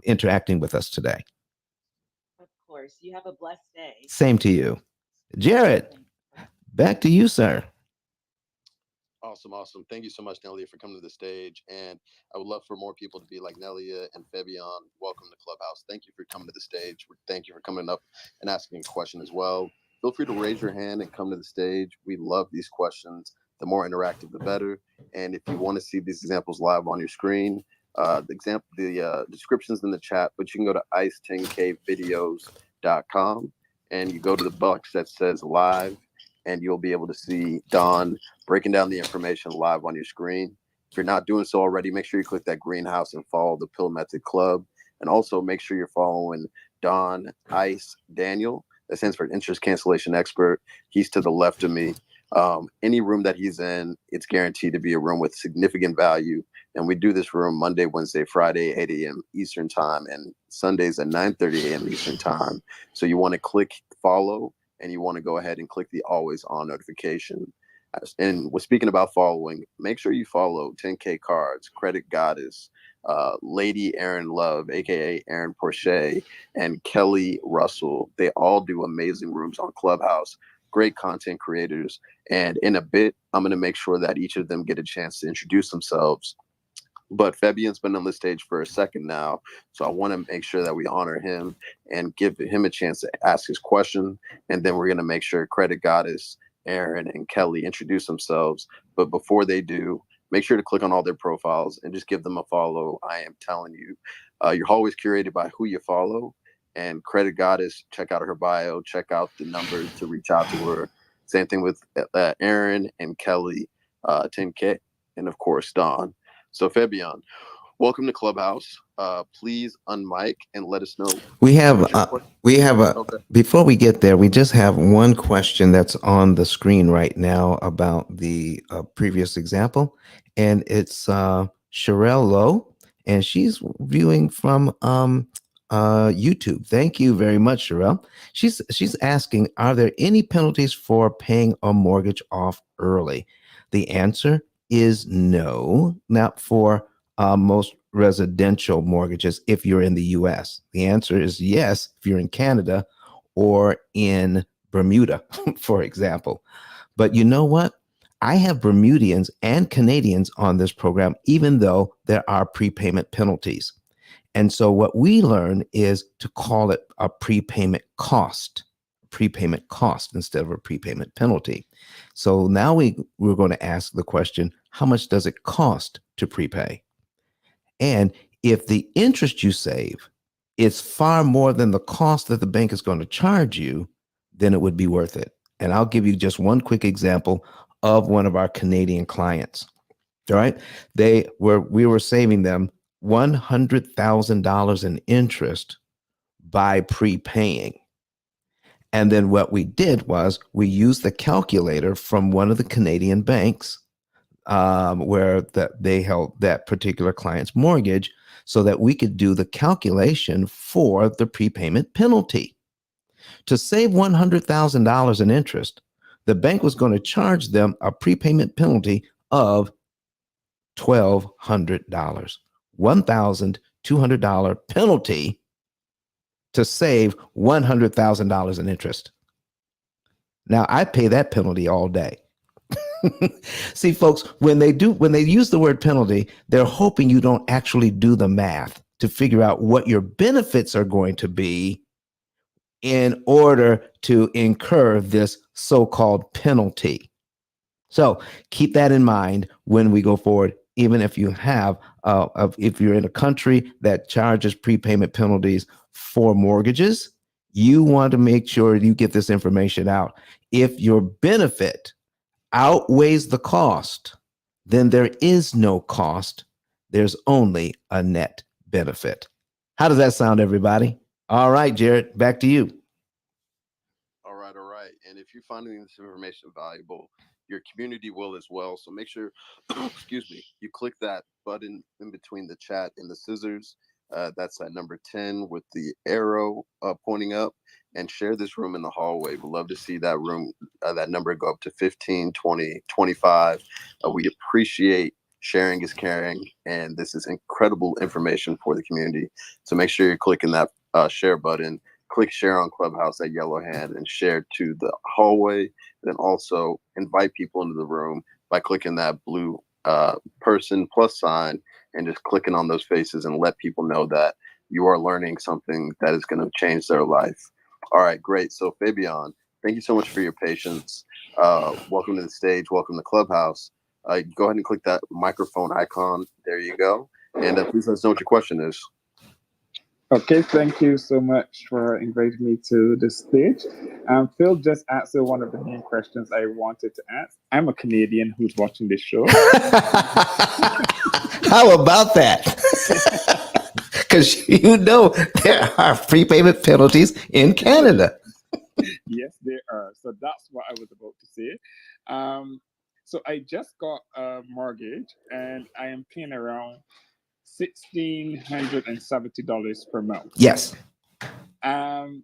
interacting with us today. Of course. You have a blessed day. Same to you, Jared. Thanks. Back to you, sir. Awesome, awesome. Thank you so much, Nelia, for coming to the stage. And I would love for more people to be like Nelia and Fabian. Welcome to Clubhouse. Thank you for coming to the stage. Thank you for coming up and asking a question as well. Feel free to raise your hand and come to the stage. We love these questions. The more interactive, the better. And if you want to see these examples live on your screen, the description's in the chat, but you can go to ice10kvideos.com and you go to the box that says live, and you'll be able to see Don breaking down the information live on your screen. If you're not doing so already, make sure you click that greenhouse and follow the Pill Method Club. And also make sure you're following Don Ice Daniel. That stands for Interest Cancellation Expert. He's to the left of me. Any room that he's in, it's guaranteed to be a room with significant value. And we do this room Monday, Wednesday, Friday, 8 a.m. Eastern time, and Sundays at 9:30 a.m. Eastern time. So you want to click follow, and you want to go ahead and click the always on notification. And we're speaking about following. Make sure you follow 10K Cards, Credit Goddess, Lady Aaron Love, aka Aaron Porche, and Kelly Russell. They all do amazing rooms on Clubhouse. Great content creators. And in a bit, I'm going to make sure that each of them get a chance to introduce themselves. But Fabian's been on the stage for a second now, so I want to make sure that we honor him and give him a chance to ask his question. And then we're going to make sure Credit Goddess, Aaron, and Kelly introduce themselves. But before they do, make sure to click on all their profiles and just give them a follow. I am telling you, you're always curated by who you follow. And Credit Goddess, check out her bio, check out the numbers to reach out to her. Same thing with Aaron and Kelly, 10K, and of course, Don. So Fabian, welcome to Clubhouse. Please unmic and let us know. We have a Okay. before we get there, we just have one question that's on the screen right now about the previous example, and it's Sherelle Lowe, and she's viewing from YouTube. Thank you very much, Sherelle. She's asking, are there any penalties for paying a mortgage off early? The answer is no, not for most residential mortgages if you're in the US. The answer is yes if you're in Canada or in Bermuda, for example. But you know what? I have Bermudians and Canadians on this program, even though there are prepayment penalties. And so what we learn is to call it a prepayment cost instead of a prepayment penalty. So now we're going to ask the question, how much does it cost to prepay? And if the interest you save is far more than the cost that the bank is going to charge you, then it would be worth it. And I'll give you just one quick example of one of our Canadian clients. All right. We were saving them $100,000 in interest by prepaying. And then what we did was we used the calculator from one of the Canadian banks where they held that particular client's mortgage so that we could do the calculation for the prepayment penalty. To save $100,000 in interest, the bank was going to charge them a prepayment penalty of $1,200, $1,200 penalty to save $100,000 in interest. Now I pay that penalty all day. See, folks, when they use the word penalty, they're hoping you don't actually do the math to figure out what your benefits are going to be in order to incur this so-called penalty. So keep that in mind when we go forward. Even if you have, if you're in a country that charges prepayment penalties for mortgages, you want to make sure you get this information out. If your benefit outweighs the cost, then there is no cost. There's only a net benefit. How does that sound, everybody? All right, Jared, back to you. All right. And if you're finding this information valuable, your community will as well. So make sure, excuse me, you click that button in between the chat and the scissors. That's at number 10 with the arrow pointing up, and share this room in the hallway. We'd love to see that room, that number go up to 15, 20, 25. We appreciate sharing is caring, and this is incredible information for the community. So make sure you're clicking that share button. Click share on Clubhouse, that yellow hand, and share to the hallway. Then also invite people into the room by clicking that blue person plus sign and just clicking on those faces and let people know that you are learning something that is going to change their life. All right, great. So Fabian, thank you so much for your patience. Welcome to the stage. Welcome to Clubhouse. Go ahead and click that microphone icon. There you go. And please let us know what your question is. Okay, thank you so much for inviting me to the stage. Phil just answered one of the main questions I wanted to ask. I'm a Canadian who's watching this show. How about that? Because you know there are prepayment penalties in Canada. Yes, there are. So that's what I was about to say. So I just got a mortgage and I am paying around $1,670 per month. Yes. When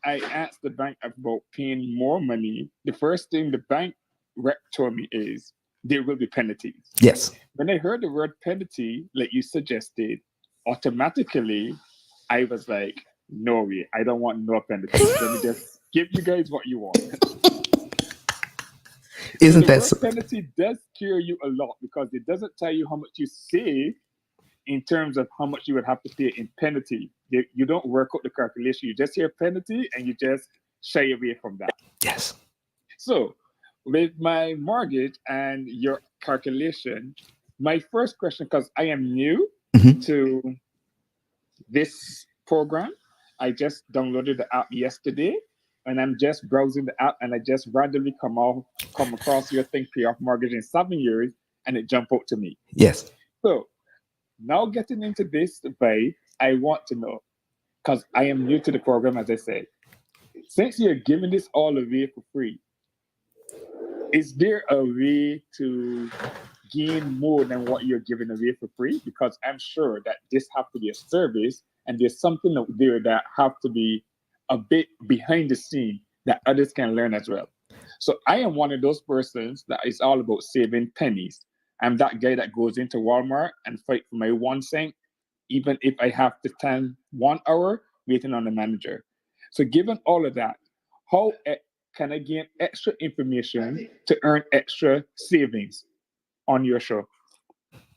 I asked the bank about paying more money, the first thing the bank rep told me is there will be penalties. Yes. When I heard the word penalty, like you suggested, automatically I was like, no way, I don't want no penalties. Let me just give you guys what you want. Isn't the that word so? penalty does scare you a lot because it doesn't tell you how much you save in terms of how much you would have to pay in penalty. You don't work out the calculation. You just hear penalty and you just shy away from that. Yes. So with my mortgage and your calculation, my first question, because I am new to this program, I just downloaded the app yesterday and I'm just browsing the app and I just randomly come across your thing, pay off mortgage in 7 years, and it jumped out to me. Yes. So now getting into this debate, I want to know, because I am new to the program, as I said, since you're giving this all away for free, is there a way to gain more than what you're giving away for free? Because I'm sure that this has to be a service and there's something out there that have to be a bit behind the scene that others can learn as well. So I am one of those persons that is all about saving pennies. I'm that guy that goes into Walmart and fight for my 1 cent, even if I have to spend 1 hour waiting on the manager. So given all of that, how can I gain extra information to earn extra savings on your show?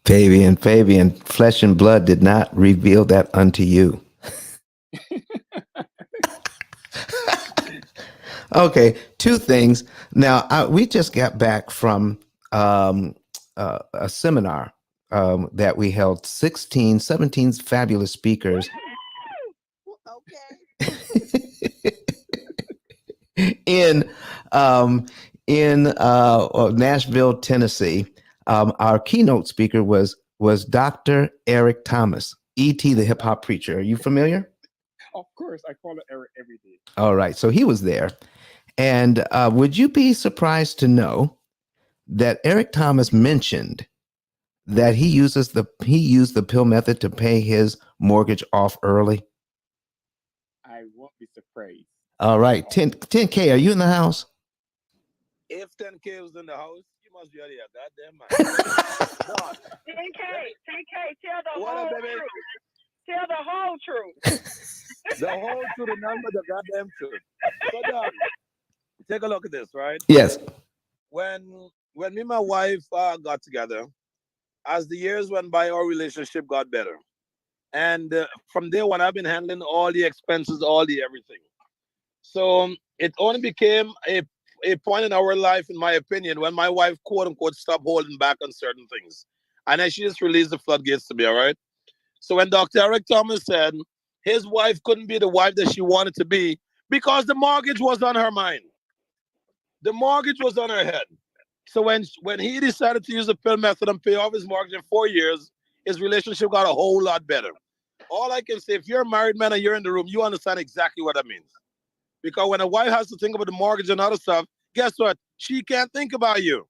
Fabian, flesh and blood did not reveal that unto you. Okay, two things. Now, we just got back from a seminar that we held, 17 fabulous speakers. in Nashville, Tennessee. Our keynote speaker was Dr. Eric Thomas, E.T. the hip hop preacher. Are you familiar? Of course, I follow Eric every day. All right, so he was there. And would you be surprised to know that Eric Thomas mentioned that he used the P.I.L.L method to pay his mortgage off early? I won't be surprised. All right, 10K, are you in the house? If 10K was in the house, you must be out of your goddamn mind. 10K, tell the whole truth. Tell the whole truth. The whole truth, the number, the goddamn truth. So, Don, take a look at this, right? Yes. When me and my wife got together, as the years went by, our relationship got better. And from day one, I've been handling all the expenses, all the everything. So it only became a point in our life, in my opinion, when my wife, quote unquote, stopped holding back on certain things. And then she just released the floodgates to me, all right? So when Dr. Eric Thomas said his wife couldn't be the wife that she wanted to be because the mortgage was on her mind, the mortgage was on her head. So when he decided to use the P.I.L.L method and pay off his mortgage in 4 years, his relationship got a whole lot better. All I can say, if you're a married man and you're in the room, you understand exactly what that means. Because when a wife has to think about the mortgage and other stuff, guess what? She can't think about you.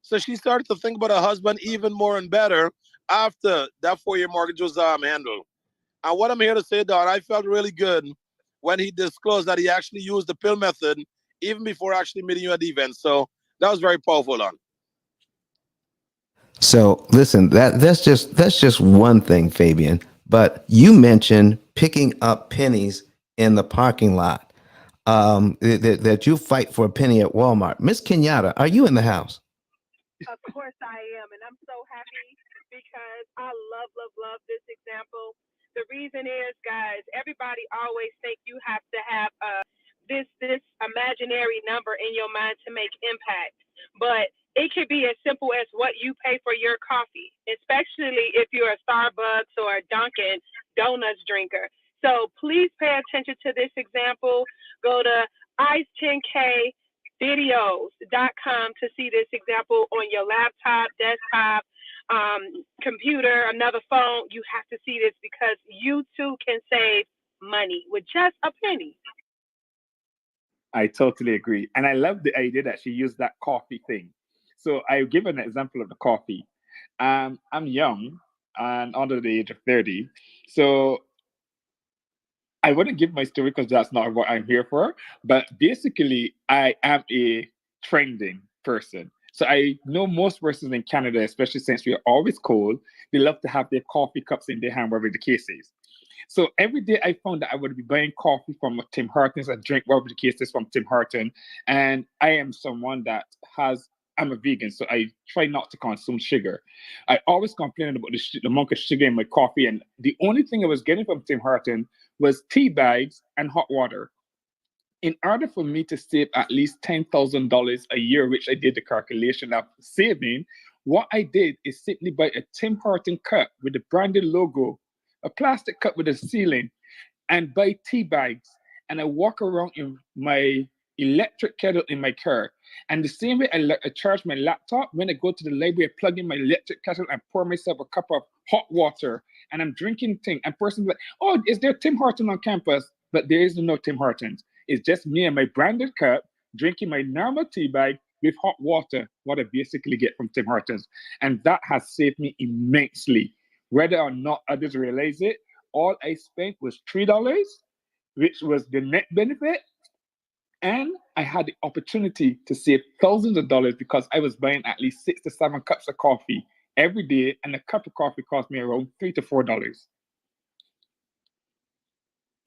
So she started to think about her husband even more and better after that 4-year mortgage was handled. And what I'm here to say, Don, I felt really good when he disclosed that he actually used the P.I.L.L method even before actually meeting you at the event. So that was very powerful, Don. So listen, that's just one thing, Fabian. But you mentioned picking up pennies in the parking lot. That you fight for a penny at Walmart. Miss Kenyatta, are you in the house? Of course I am, and I'm so happy because I love this example. The reason is, guys, everybody always think you have to have this imaginary number in your mind to make impact, but it could be as simple as what you pay for your coffee, especially if you're a Starbucks or a Dunkin' Donuts drinker. So please pay attention to this example. Go to ice10kvideos.com to see this example on your laptop, desktop, computer, another phone. You have to see this because you too can save money with just a penny. I totally agree. And I love the idea that she used that coffee thing. So I'll give an example of the coffee. I'm young and under the age of 30. So I wouldn't give my story because that's not what I'm here for. But basically, I am a trending person. So I know most persons in Canada, especially since we are always cold, they love to have their coffee cups in their hand, wherever the case is. So every day I found that I would be buying coffee from Tim Hortons and drink whatever the case is from Tim Hortons. And I am someone that I'm a vegan, so I try not to consume sugar. I always complained about the amount of sugar in my coffee, and the only thing I was getting from Tim Hortons was tea bags and hot water. In order for me to save at least $10,000 a year, which I did the calculation of saving, what I did is simply buy a Tim Hortons cup with the branded logo, a plastic cup with a ceiling, and buy tea bags. And I walk around in my electric kettle in my car. And the same way I charge my laptop, when I go to the library, I plug in my electric kettle and pour myself a cup of hot water. And I'm drinking thing. And person's like, oh, is there Tim Hortons on campus? But there is no Tim Hortons. It's just me and my branded cup drinking my normal tea bag with hot water, what I basically get from Tim Hortons. And that has saved me immensely. Whether or not others realize it, all I spent was $3, which was the net benefit. And I had the opportunity to save thousands of dollars because I was buying at least 6 to 7 cups of coffee every day, and a cup of coffee cost me around $3 to $4.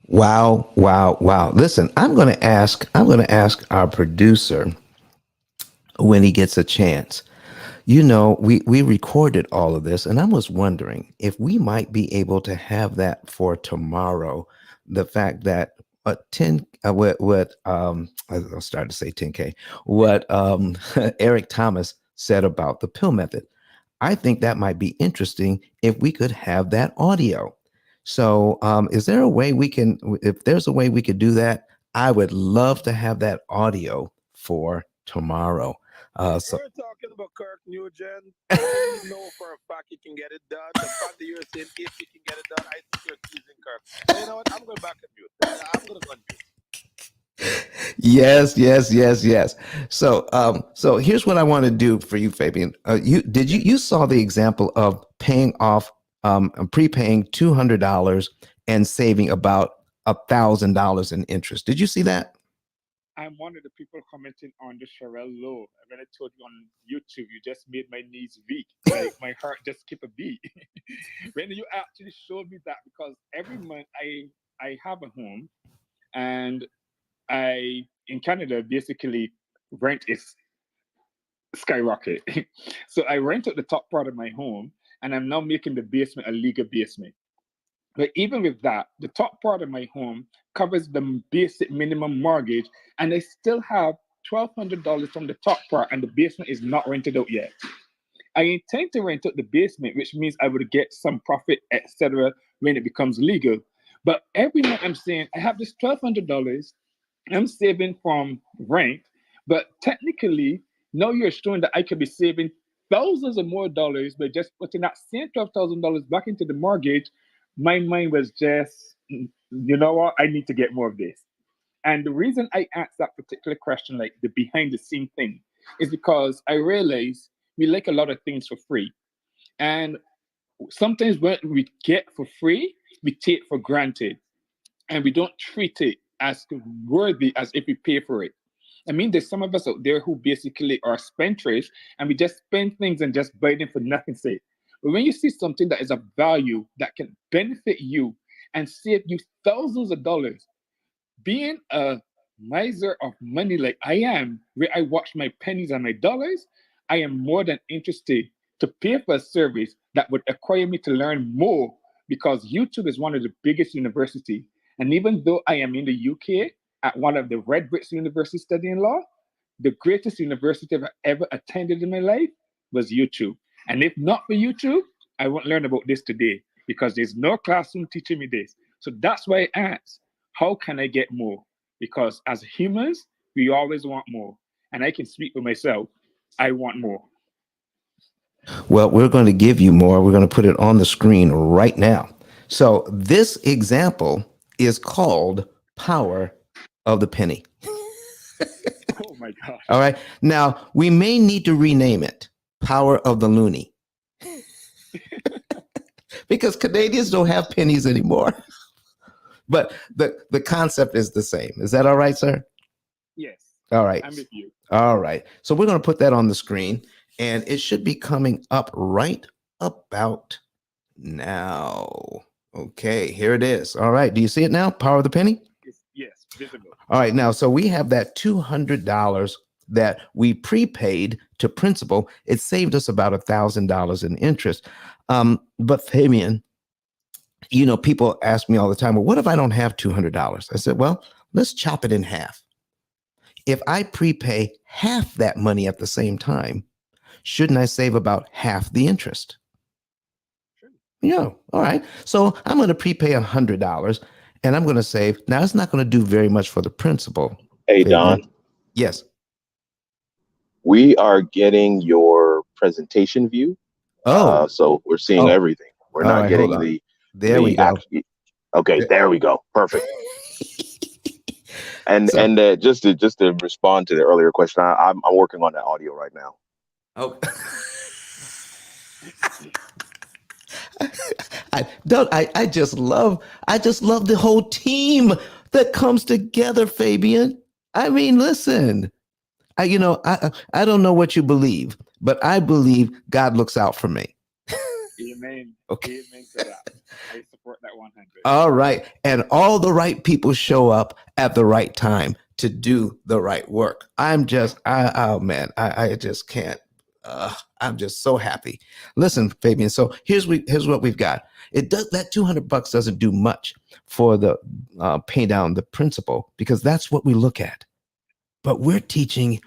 Wow, wow, wow. Listen, I'm going to ask our producer when he gets a chance. We recorded all of this, and I was wondering if we might be able to have that for tomorrow. The fact that I started to say 10K, what Eric Thomas said about the pill method. I think that might be interesting if we could have that audio. So is there a way if there's a way we could do that, I would love to have that audio for tomorrow. We're talking about Kirk Nugent. I know for a fact he can get it done. The fact that you're saying if he can get it done, I think you're teasing Kirk. But you know what? I'm going back and mute. I'm going to go and mute. Yes. So here's what I want to do for you, Fabian. You saw the example of paying off, prepaying $200 and saving about $1,000 in interest. Did you see that? I'm one of the people commenting on the Sherelle Lowe. When I told you on YouTube, you just made my knees weak. Like my heart just skipped a beat. When you actually showed me that, because every month I have a home, and in Canada, basically rent is skyrocket. So I rent out the top part of my home, and I'm now making the basement a legal basement. But even with that, the top part of my home covers the basic minimum mortgage, and I still have $1,200 from the top part, and the basement is not rented out yet. I intend to rent out the basement, which means I would get some profit, etc., when it becomes legal. But every month I'm saying I have this $1,200 I'm saving from rent, but technically now you're showing that I could be saving thousands of more dollars by just putting that same $12,000 back into the mortgage. My mind was just, you know what, I need to get more of this. And the reason I asked that particular question, like the behind the scene thing, is because I realize we like a lot of things for free. And sometimes when we get for free, we take for granted and we don't treat it as worthy as if we pay for it. I mean, there's some of us out there who basically are spendthrifts and we just spend things and just buy them for nothing's sake. But when you see something that is of value that can benefit you and save you thousands of dollars, being a miser of money like I am, where I watch my pennies and my dollars, I am more than interested to pay for a service that would acquire me to learn more, because YouTube is one of the biggest universities. And even though I am in the UK at one of the Red Bricks University studying law, the greatest university I've ever attended in my life was YouTube. And if not for YouTube, I won't learn about this today, because there's no classroom teaching me this. So that's why I ask, how can I get more? Because as humans, we always want more. And I can speak for myself. I want more. Well, we're going to give you more. We're going to put it on the screen right now. So this example is called Power of the Penny. Oh my gosh. All right. Now, we may need to rename it Power of the Loony. Because Canadians don't have pennies anymore. But the concept is the same. Is that all right, sir? Yes. All right. I'm with you. All right. So we're going to put that on the screen, and it should be coming up right about now. Okay, here it is. All right. Do you see it now? Power of the Penny? Yes, visible. All right. Now, so we have that $200 that we prepaid to principal. It saved us about $1,000 in interest. But Fabian, people ask me all the time, well, what if I don't have $200? I said, well, let's chop it in half. If I prepay half that money at the same time, shouldn't I save about half the interest? Sure. Yeah. All right. So I'm going to prepay $100 and I'm going to save. Now, it's not going to do very much for the principal. Hey, Don. Yes. We are getting your presentation view. Oh. So we're seeing everything. We're not getting There we go. Okay, there we go. Perfect. And just to respond to the earlier question, I'm working on that audio right now. Oh. I just love the whole team that comes together, Fabian. I mean, listen, I don't know what you believe, but I believe God looks out for me. Amen. Okay. Amen to that. I support that 100. All right. And all the right people show up at the right time to do the right work. Oh man, I just can't. I'm just so happy. Listen, Fabian. So here's what we've got. It does that $200 doesn't do much for the pay down the principal because that's what we look at. But we're teaching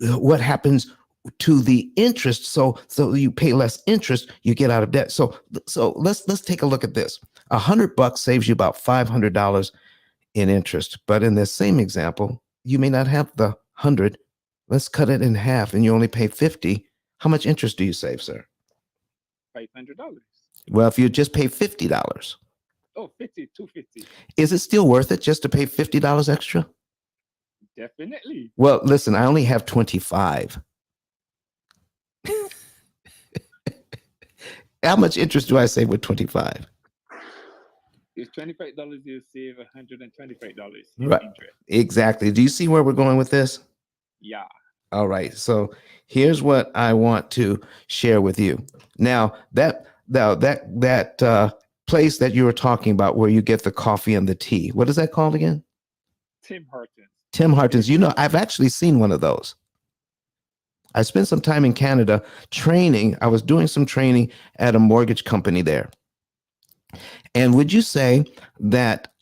what happens to the interest. So you pay less interest, you get out of debt. So let's take a look at this. $100 saves you about $500 in interest. But in this same example, you may not have the 100. Let's cut it in half and you only pay 50. How much interest do you save, sir? $500. Well, if you just pay $50. Oh, 50, 250. Is it still worth it just to pay $50 extra? Definitely. Well, listen, I only have 25. How much interest do I save with 25? It's $25, you save $125 Right. interest. Exactly. Do you see where we're going with this? Yeah. All right. So here's what I want to share with you. Now that place that you were talking about where you get the coffee and the tea, what is that called again? Tim Hortons. Tim Hortons. You know, I've actually seen one of those. I spent some time in Canada training. I was doing some training at a mortgage company there. And would you say that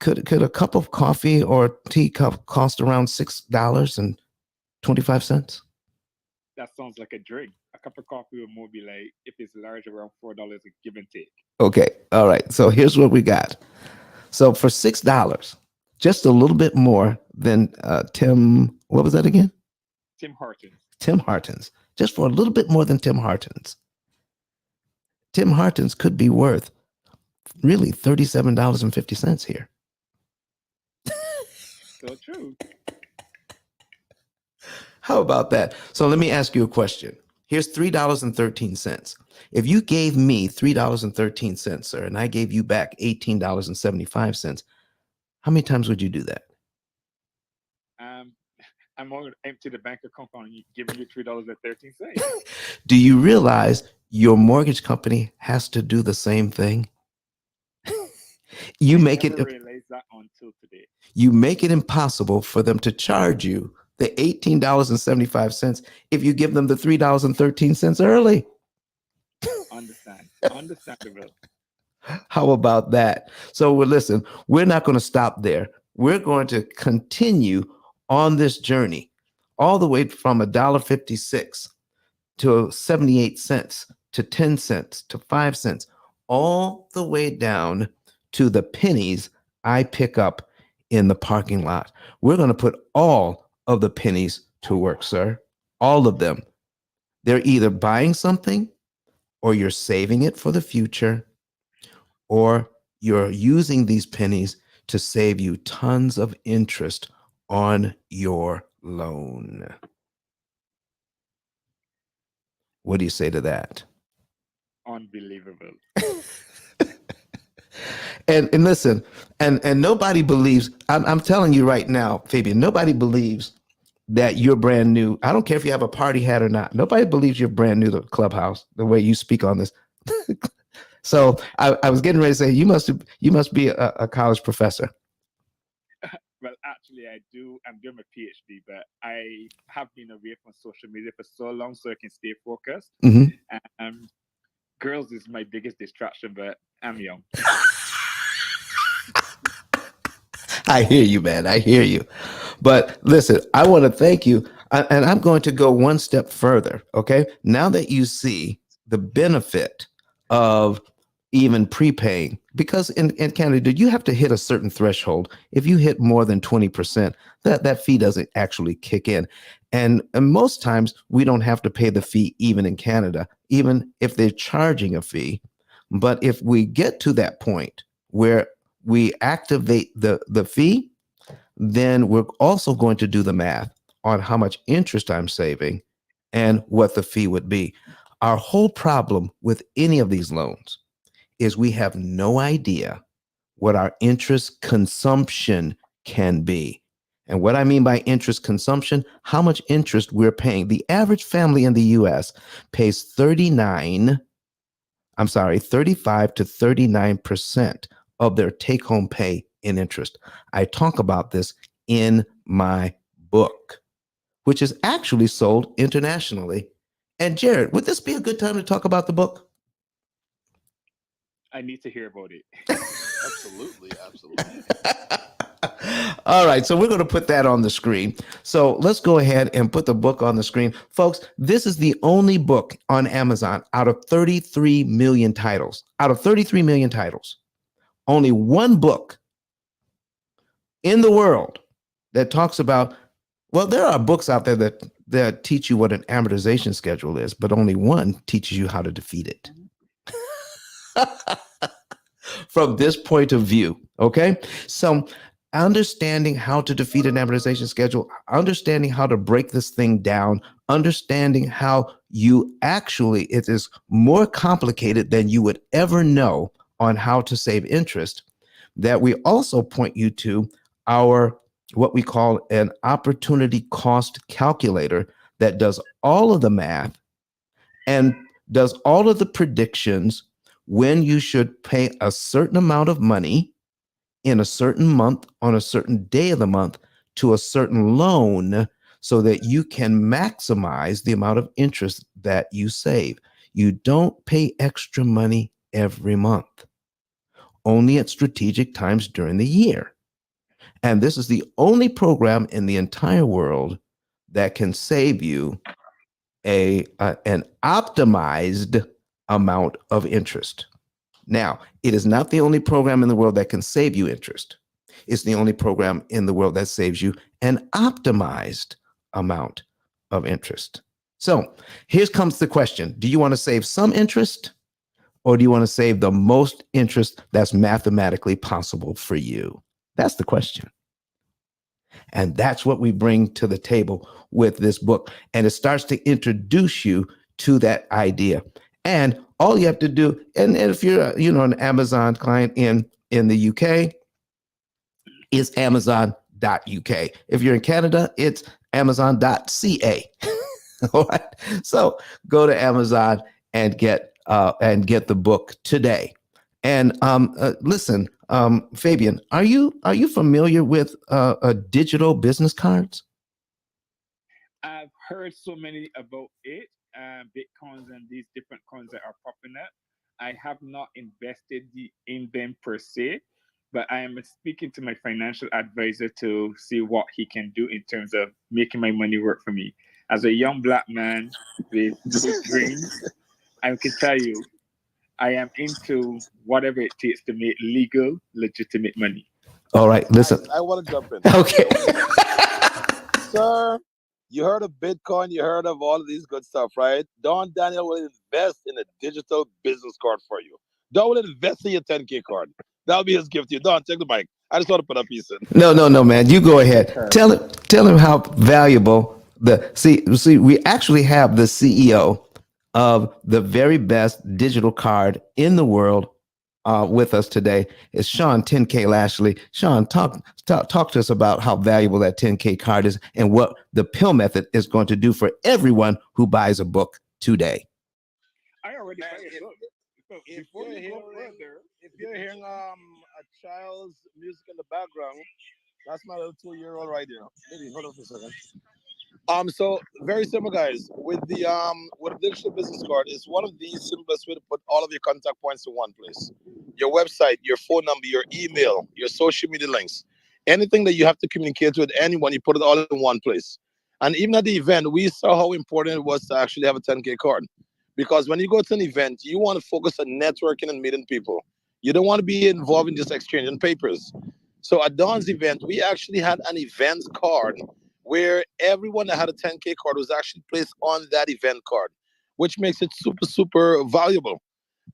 could a cup of coffee or tea cup cost around $6.25? That sounds like a drink. A cup of coffee would more be like, if it's large, around $4 a give and take. Okay. All right. So here's what we got. So for $6, just a little bit more than Tim, what was that again? Tim Hortons. Tim Hortons. Just for a little bit more than Tim Hortons. Tim Hortons could be worth really $37.50 here. So true. How about that? So let me ask you a question. Here's $3.13. If you gave me $3.13, sir, and I gave you back $18.75, how many times would you do that? I'm going to empty the bank account on you, giving you $3.13. Do you realize your mortgage company has to do the same thing? You make it. Realized that until today. You make it impossible for them to charge you the $18.75 if you give them the $3.13 early. Understandable. How about that? So listen, we're not going to stop there. We're going to continue on this journey all the way from $1.56 to 78 cents to 10 cents to 5 cents, all the way down to the pennies I pick up in the parking lot. We're going to put all of the pennies to work, sir. All of them. They're either buying something or you're saving it for the future, or you're using these pennies to save you tons of interest on your loan. What do you say to that? Unbelievable. And listen, and nobody believes, I'm telling you right now, Fabian, nobody believes that you're brand new. I don't care if you have a party hat or not. Nobody believes you're brand new to Clubhouse, the way you speak on this. So I was getting ready to say, you must be a college professor. Well, actually, I do. I'm doing my PhD, but I have been away from social media for so long so I can stay focused. Mm-hmm. Girls is my biggest distraction, but I'm young. I hear you, man. I hear you. But listen, I want to thank you. And I'm going to go one step further. Okay. Now that you see the benefit of even prepaying, because in Canada, you have to hit a certain threshold. If you hit more than 20%, that fee doesn't actually kick in. And most times we don't have to pay the fee even in Canada, even if they're charging a fee. But if we get to that point where we activate the fee, then we're also going to do the math on how much interest I'm saving and what the fee would be. Our whole problem with any of these loans is we have no idea what our interest consumption can be. And what I mean by interest consumption, how much interest we're paying. The average family in the US pays 35 to 39% of their take home pay in interest. I talk about this in my book, which is actually sold internationally. And Jared, would this be a good time to talk about the book? I need to hear about it. Absolutely, absolutely. All right, so we're going to put that on the screen. So let's go ahead and put the book on the screen. Folks, this is the only book on Amazon out of 33 million titles. Out of 33 million titles, only one book in the world that talks about, well, there are books out there that teach you what an amortization schedule is, but only one teaches you how to defeat it. From this point of view, okay? So understanding how to defeat an amortization schedule, understanding how to break this thing down, understanding how it is more complicated than you would ever know on how to save interest, that we also point you to our what we call an opportunity cost calculator that does all of the math and does all of the predictions when you should pay a certain amount of money in a certain month on a certain day of the month to a certain loan so that you can maximize the amount of interest that you save. You don't pay extra money every month, only at strategic times during the year. And this is the only program in the entire world that can save you an optimized amount of interest. Now, it is not the only program in the world that can save you interest. It's the only program in the world that saves you an optimized amount of interest. So here comes the question. Do you want to save some interest, or do you want to save the most interest that's mathematically possible for you? That's the question. And that's what we bring to the table with this book. And it starts to introduce you to that idea. And all you have to do, and if you're an Amazon client in the UK, is Amazon.uk. If you're in Canada, it's Amazon.ca. All right. So go to Amazon and get the book today. And listen, Fabian, are you familiar with digital business cards? I've heard so many about it, Bitcoins and these different coins that are popping up. I have not invested in them per se, but I am speaking to my financial advisor to see what he can do in terms of making my money work for me. As a young Black man with big dreams, I can tell you, I am into whatever it takes to make legal, legitimate money. All right, listen. I want to jump in. Okay. Sir, you heard of Bitcoin, you heard of all of these good stuff, right? Don Daniel will invest in a digital business card for you. Don will invest in your 10K card. That'll be his gift to you. Don, take the mic. I just want to put a piece in. No, man. You go ahead. Tell him how valuable we actually have the CEO of the very best digital card in the world with us today. Is Sean 10K Lashley. Sean, talk to us about how valuable that 10K card is and what the P.I.L.L method is going to do for everyone who buys a book today. I already buy a book. If you're hearing a child's music in the background, that's my little 2-year-old right there. Maybe hold on for a second. So very simple, guys. With a digital business card, it's one of the simplest way to put all of your contact points in one place. Your website, your phone number, your email, your social media links, anything that you have to communicate with anyone, you put it all in one place. And even at the event, we saw how important it was to actually have a 10K card. Because when you go to an event, you want to focus on networking and meeting people. You don't want to be involved in just exchanging papers. So at Don's event, we actually had an event card where everyone that had a 10K card was actually placed on that event card, which makes it super, super valuable.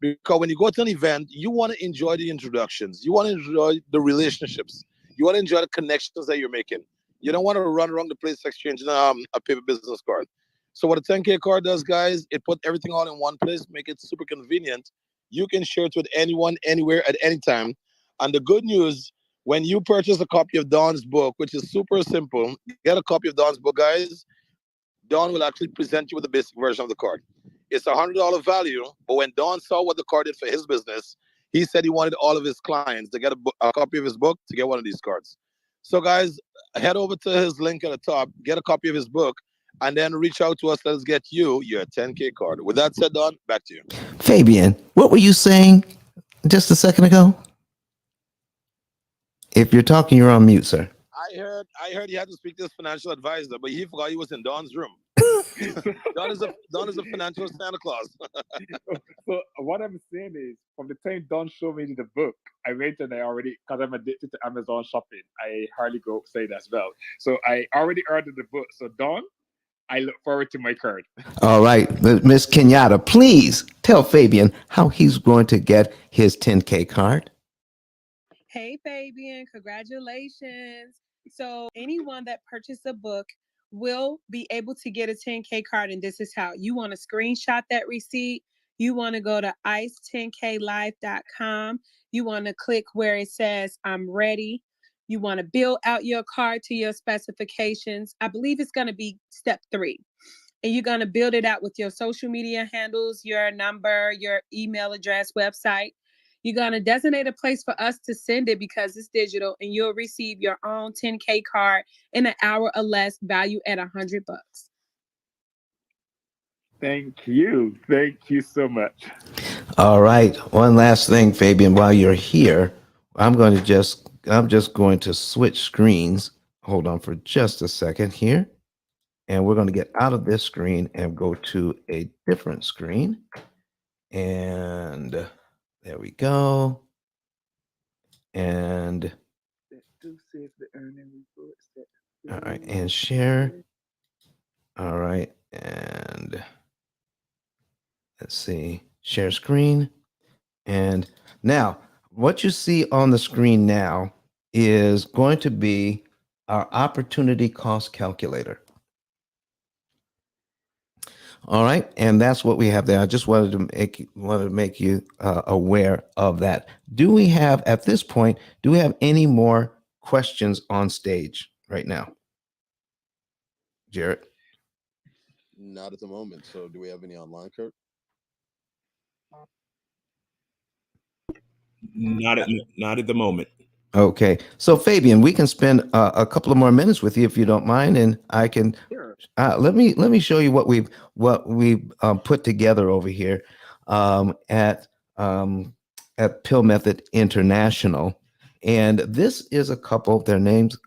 Because when you go to an event, you want to enjoy the introductions. You want to enjoy the relationships. You want to enjoy the connections that you're making. You don't want to run around the place exchanging a paper business card. So what a 10K card does, guys, it put everything all in one place, make it super convenient. You can share it with anyone, anywhere, at any time. And the good news, when you purchase a copy of Don's book, which is super simple, get a copy of Don's book, guys. Don will actually present you with the basic version of the card. It's $100 value, but when Don saw what the card did for his business, he said he wanted all of his clients to get a copy of his book to get one of these cards. So, guys, head over to his link at the top, get a copy of his book, and then reach out to us. Let us get you your 10K card. With that said, Don, back to you. Fabian, what were you saying just a second ago? If you're talking, you're on mute, sir. I heard he had to speak to his financial advisor, but he forgot he was in Don's room. Don is a financial Santa Claus. So what I'm saying is, from the time Don showed me the book, I went and I already, because I'm addicted to Amazon shopping, I hardly go outside as well. So I already ordered the book. So Don, I look forward to my card. All right, Miss Kenyatta, please tell Fabian how he's going to get his 10K card. Hey, Fabian, congratulations. So anyone that purchased a book will be able to get a 10K card. And this is how you want to screenshot that receipt. You want to go to ice10klife.com. You want to click where it says, I'm ready. You want to build out your card to your specifications. I believe it's going to be step 3. And you're going to build it out with your social media handles, your number, your email address, website. You're going to designate a place for us to send it because it's digital, and you'll receive your own 10K card in an hour or less, value at $100. Thank you. Thank you so much. All right. One last thing, Fabian, while you're here, I'm just going to switch screens. Hold on for just a second here. And we're going to get out of this screen and go to a different screen. And there we go. And all right, and share. All right, and let's see, share screen. And now what you see on the screen now is going to be our opportunity cost calculator. All right, and that's what we have there. I just wanted to make you aware of that. Do we have, at this point, do we have any more questions on stage right now? Jarrett? Not at the moment. So do we have any online, Kurt? Not at the moment. Okay, so Fabian, we can spend a couple of more minutes with you if you don't mind, and I can. Sure. Let me show you what we've put together over here at P.I.L.L Method International, and this is a couple. Their names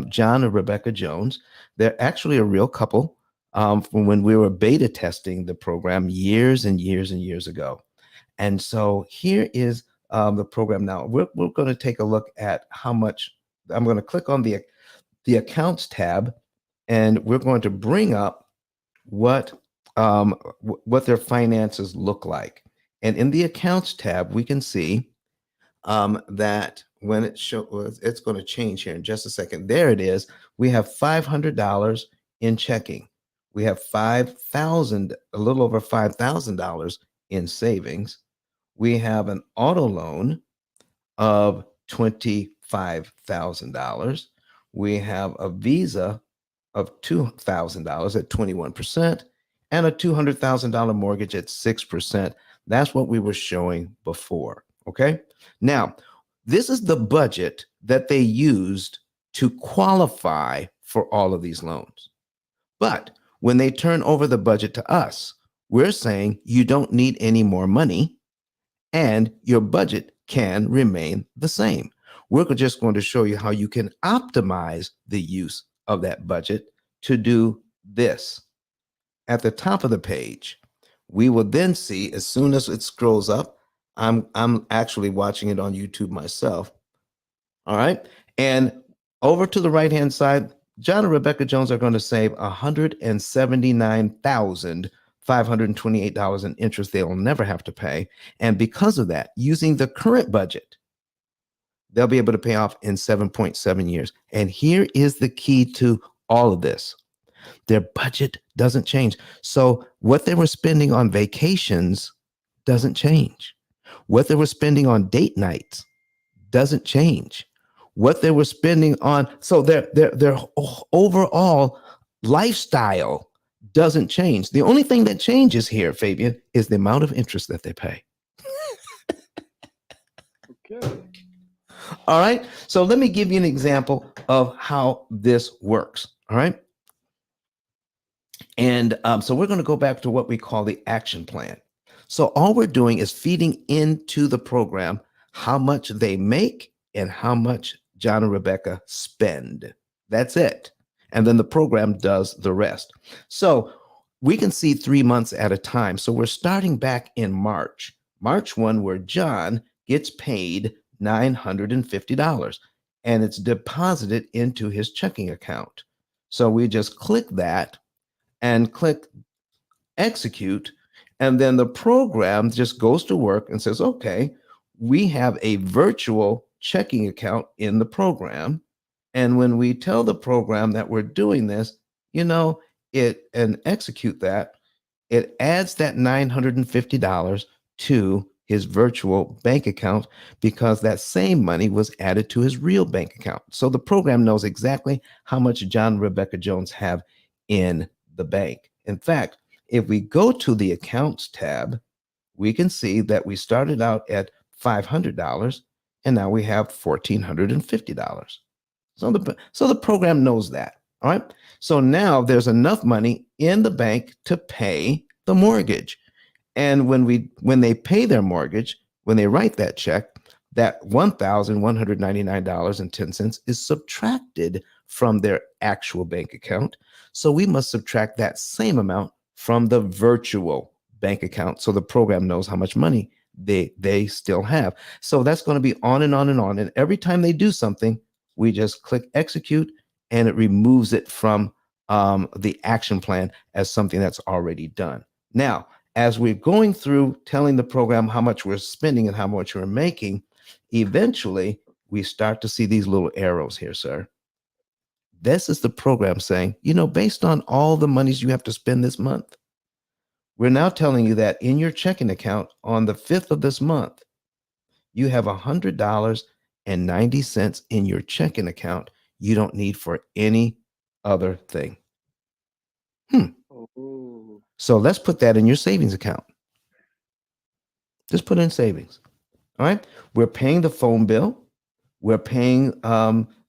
John and Rebecca Jones. They're actually a real couple from when we were beta testing the program years and years and years ago. And so here is the program now. We're going to take a look at how much. I'm going to click on the accounts tab, and we're going to bring up what their finances look like. And in the accounts tab, we can see that when it's going to change here in just a second. There it is. We have $500 in checking. We have $5,000, a little over $5,000 in savings. We have an auto loan of $25,000. We have a Visa of $2,000 at 21% and a $200,000 mortgage at 6%. That's what we were showing before. Okay. Now, this is the budget that they used to qualify for all of these loans. But when they turn over the budget to us, we're saying you don't need any more money and your budget can remain the same. We're just going to show you how you can optimize the use of that budget to do this. At the top of the page, we will then see, as soon as it scrolls up, I'm actually watching it on YouTube myself. All right. And over to the right-hand side, John and Rebecca Jones are going to save $179,528 in interest they will never have to pay. And because of that, using the current budget, they'll be able to pay off in 7.7 years. And here is the key to all of this. Their budget doesn't change. So what they were spending on vacations doesn't change. What they were spending on date nights doesn't change. What they were spending on, so their overall lifestyle doesn't change. The only thing that changes here, Fabian, is the amount of interest that they pay. Okay. All right. So let me give you an example of how this works. All right. And so we're going to go back to what we call the action plan. So all we're doing is feeding into the program how much they make and how much John and Rebecca spend. That's it. And then the program does the rest. So we can see 3 months at a time. So we're starting back in March 1, where John gets paid $950 and it's deposited into his checking account. So we just click that and click execute. And then the program just goes to work and says, okay, we have a virtual checking account in the program. And when we tell the program that we're doing this, it and execute that, it adds that $950 to his virtual bank account because that same money was added to his real bank account. So the program knows exactly how much John and Rebecca Jones have in the bank. In fact, if we go to the accounts tab, we can see that we started out at $500 and now we have $1,450. So the program knows that. All right. So now there's enough money in the bank to pay the mortgage. And when they pay their mortgage, when they write that check, that $1,199.10 is subtracted from their actual bank account. So we must subtract that same amount from the virtual bank account. So the program knows how much money they still have. So that's going to be on and on and on. And every time they do something, we just click execute and it removes it from the action plan as something that's already done. Now, as we're going through telling the program how much we're spending and how much we're making, eventually we start to see these little arrows here, sir. This is the program saying, based on all the monies you have to spend this month, we're now telling you that in your checking account on the 5th of this month, you have $100.90 in your checking account you don't need for any other thing. Oh. So let's put that in your savings account. Just put in savings. All right. We're paying the phone bill. We're paying,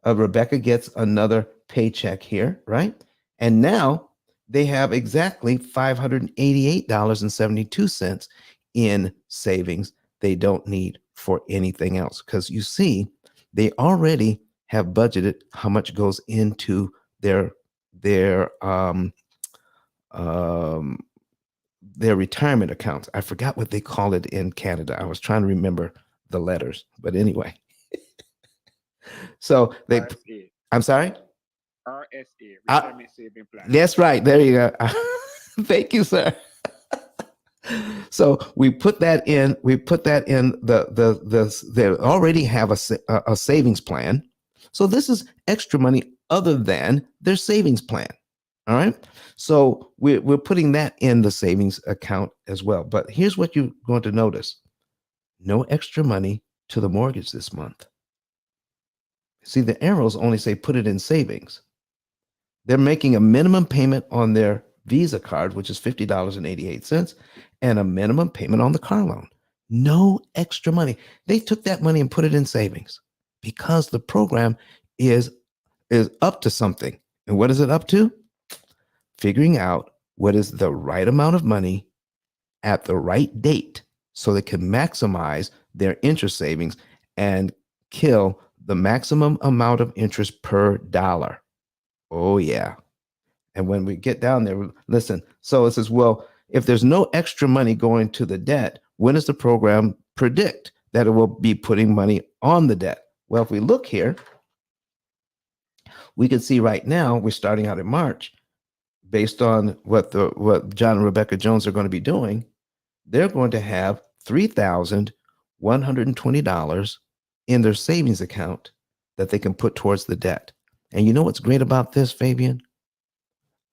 Rebecca gets another paycheck here, right? And now they have exactly $588.72 in savings they don't need for anything else. Because you see, they already have budgeted how much goes into their retirement accounts. I forgot what they call it in Canada. I was trying to remember the letters, but anyway. So RSA. I'm sorry? RSA, Retirement Saving Plan. That's right. There you go. Thank you, sir. So we put that in. We put that in they already have a savings plan. So this is extra money other than their savings plan. All right. So we're putting that in the savings account as well. But here's what you're going to notice: no extra money to the mortgage this month. See, the arrows only say put it in savings. They're making a minimum payment on their Visa card, which is $50.88, and a minimum payment on the car loan. No extra money. They took that money and put it in savings because the program is up to something. And what is it up to? Figuring out what is the right amount of money at the right date so they can maximize their interest savings and kill the maximum amount of interest per dollar. Oh, yeah. And when we get down there, listen, so it says, well, if there's no extra money going to the debt, when does the program predict that it will be putting money on the debt? Well, if we look here, we can see right now we're starting out in March. Based on what John and Rebecca Jones are going to be doing, they're going to have $3,120 in their savings account that they can put towards the debt. And you know what's great about this, Fabian?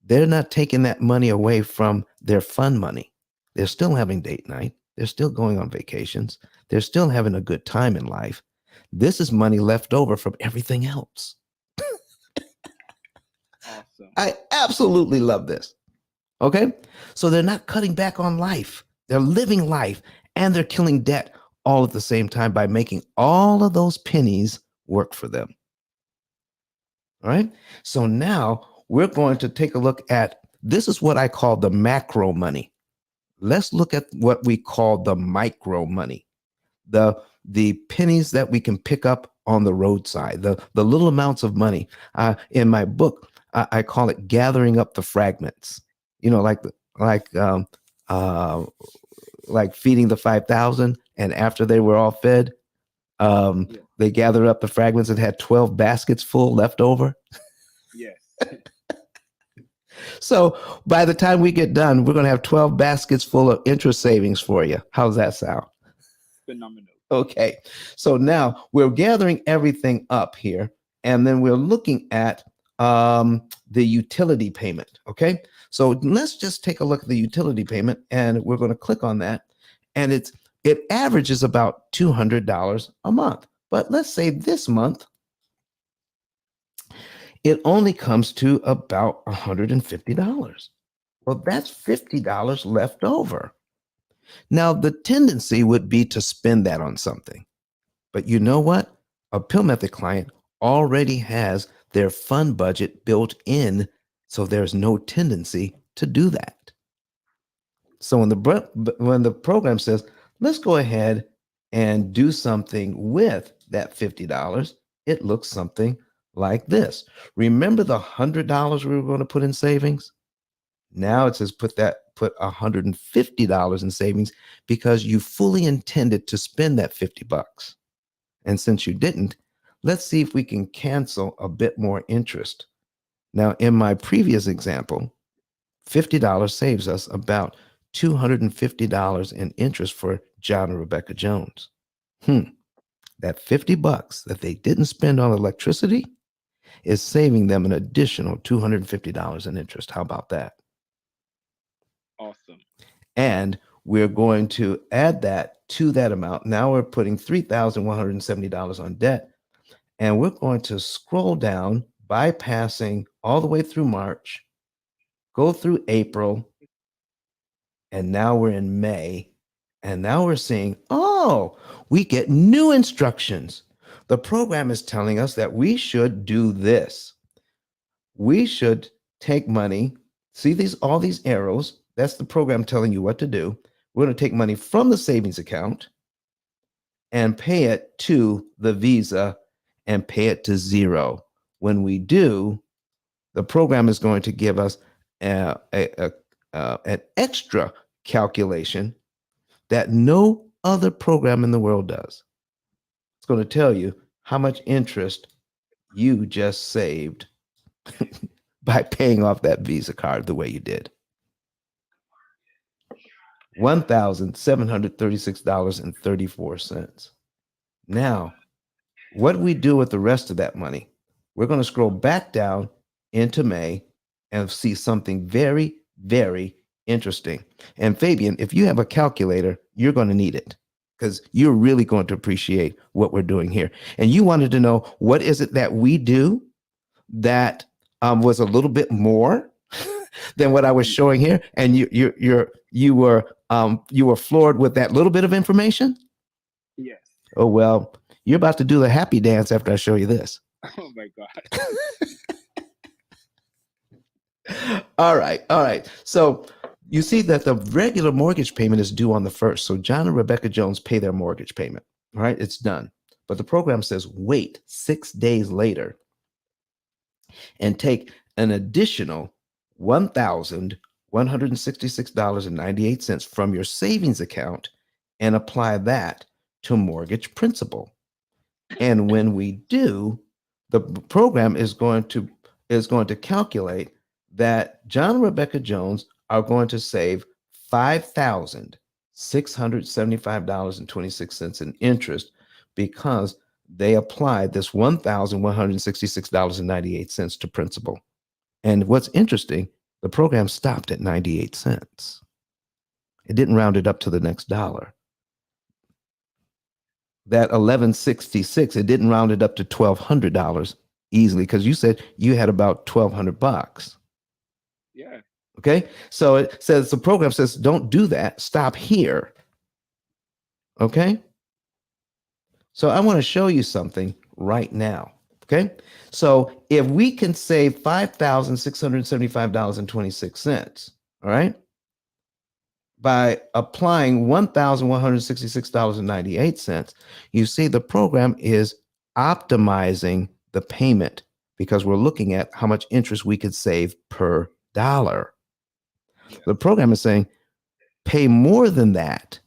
They're not taking that money away from their fund money. They're still having date night. They're still going on vacations. They're still having a good time in life. This is money left over from everything else. Awesome. I absolutely love this. Okay. So they're not cutting back on life. They're living life and they're killing debt all at the same time by making all of those pennies work for them. All right. So now we're going to take a look at this is what I call the macro money. Let's look at what we call the micro money. The pennies that we can pick up on the roadside, the little amounts of money. In my book, I call it gathering up the fragments. You know, like feeding the 5,000, and after they were all fed, they gathered up the fragments and had 12 baskets full left over. Yes. So by the time we get done, we're going to have 12 baskets full of interest savings for you. How's that sound? Phenomenal. Okay. So now we're gathering everything up here, and then we're looking at the utility payment. Okay. So let's just take a look at the utility payment, and we're going to click on that. And it averages about $200 a month. But let's say this month, it only comes to about $150. Well, that's $50 left over. Now, the tendency would be to spend that on something. But you know what? A P.I.L.L Method client already has their fund budget built in, so there's no tendency to do that. So when the program says, let's go ahead and do something with that $50, it looks something like this. Remember the $100 we were going to put in savings? Now it says put $150 in savings because you fully intended to spend that $50. And since you didn't, let's see if we can cancel a bit more interest. Now, in my previous example, $50 saves us about $250 in interest for John and Rebecca Jones. That $50 that they didn't spend on electricity is saving them an additional $250 in interest. How about that? Awesome. And we're going to add that to that amount. Now we're putting $3,170 on debt, and we're going to scroll down, bypassing all the way through March, go through April, and now we're in May, and now we're seeing, oh, we get new instructions. The program is telling us that we should do this. We should take money, see all these arrows. That's the program telling you what to do. We're going to take money from the savings account and pay it to the Visa and pay it to zero. When we do, the program is going to give us an extra calculation that no other program in the world does. It's going to tell you how much interest you just saved by paying off that Visa card the way you did. $1,736.34. Now, what do we do with the rest of that money? We're going to scroll back down into May and see something very, very interesting. And Fabian, if you have a calculator, you're going to need it because you're really going to appreciate what we're doing here. And you wanted to know, what is it that we do that was a little bit more than what I was showing here? And you were floored with that little bit of information? Yes. Oh, well, you're about to do the happy dance after I show you this. Oh my God. All right. So you see that the regular mortgage payment is due on the 1st. So John and Rebecca Jones pay their mortgage payment. All right, it's done. But the program says wait 6 days later and take an additional $1,166.98 from your savings account and apply that to mortgage principal. And when we do, the program is going to calculate that John and Rebecca Jones are going to save $5,675.26 in interest because they applied this $1,166.98 to principal. And what's interesting, the program stopped at 98 cents. It didn't round it up to the next dollar. That 1166, it didn't round it up to $1,200 easily, because you said you had about $1,200. Yeah. Okay. So it says, the program says, don't do that. Stop here. Okay. So I want to show you something right now. Okay. So if we can save $5,675.26, all right, by applying $1,166.98, you see the program is optimizing the payment, because we're looking at how much interest we could save per dollar. Yeah. The program is saying pay more than that,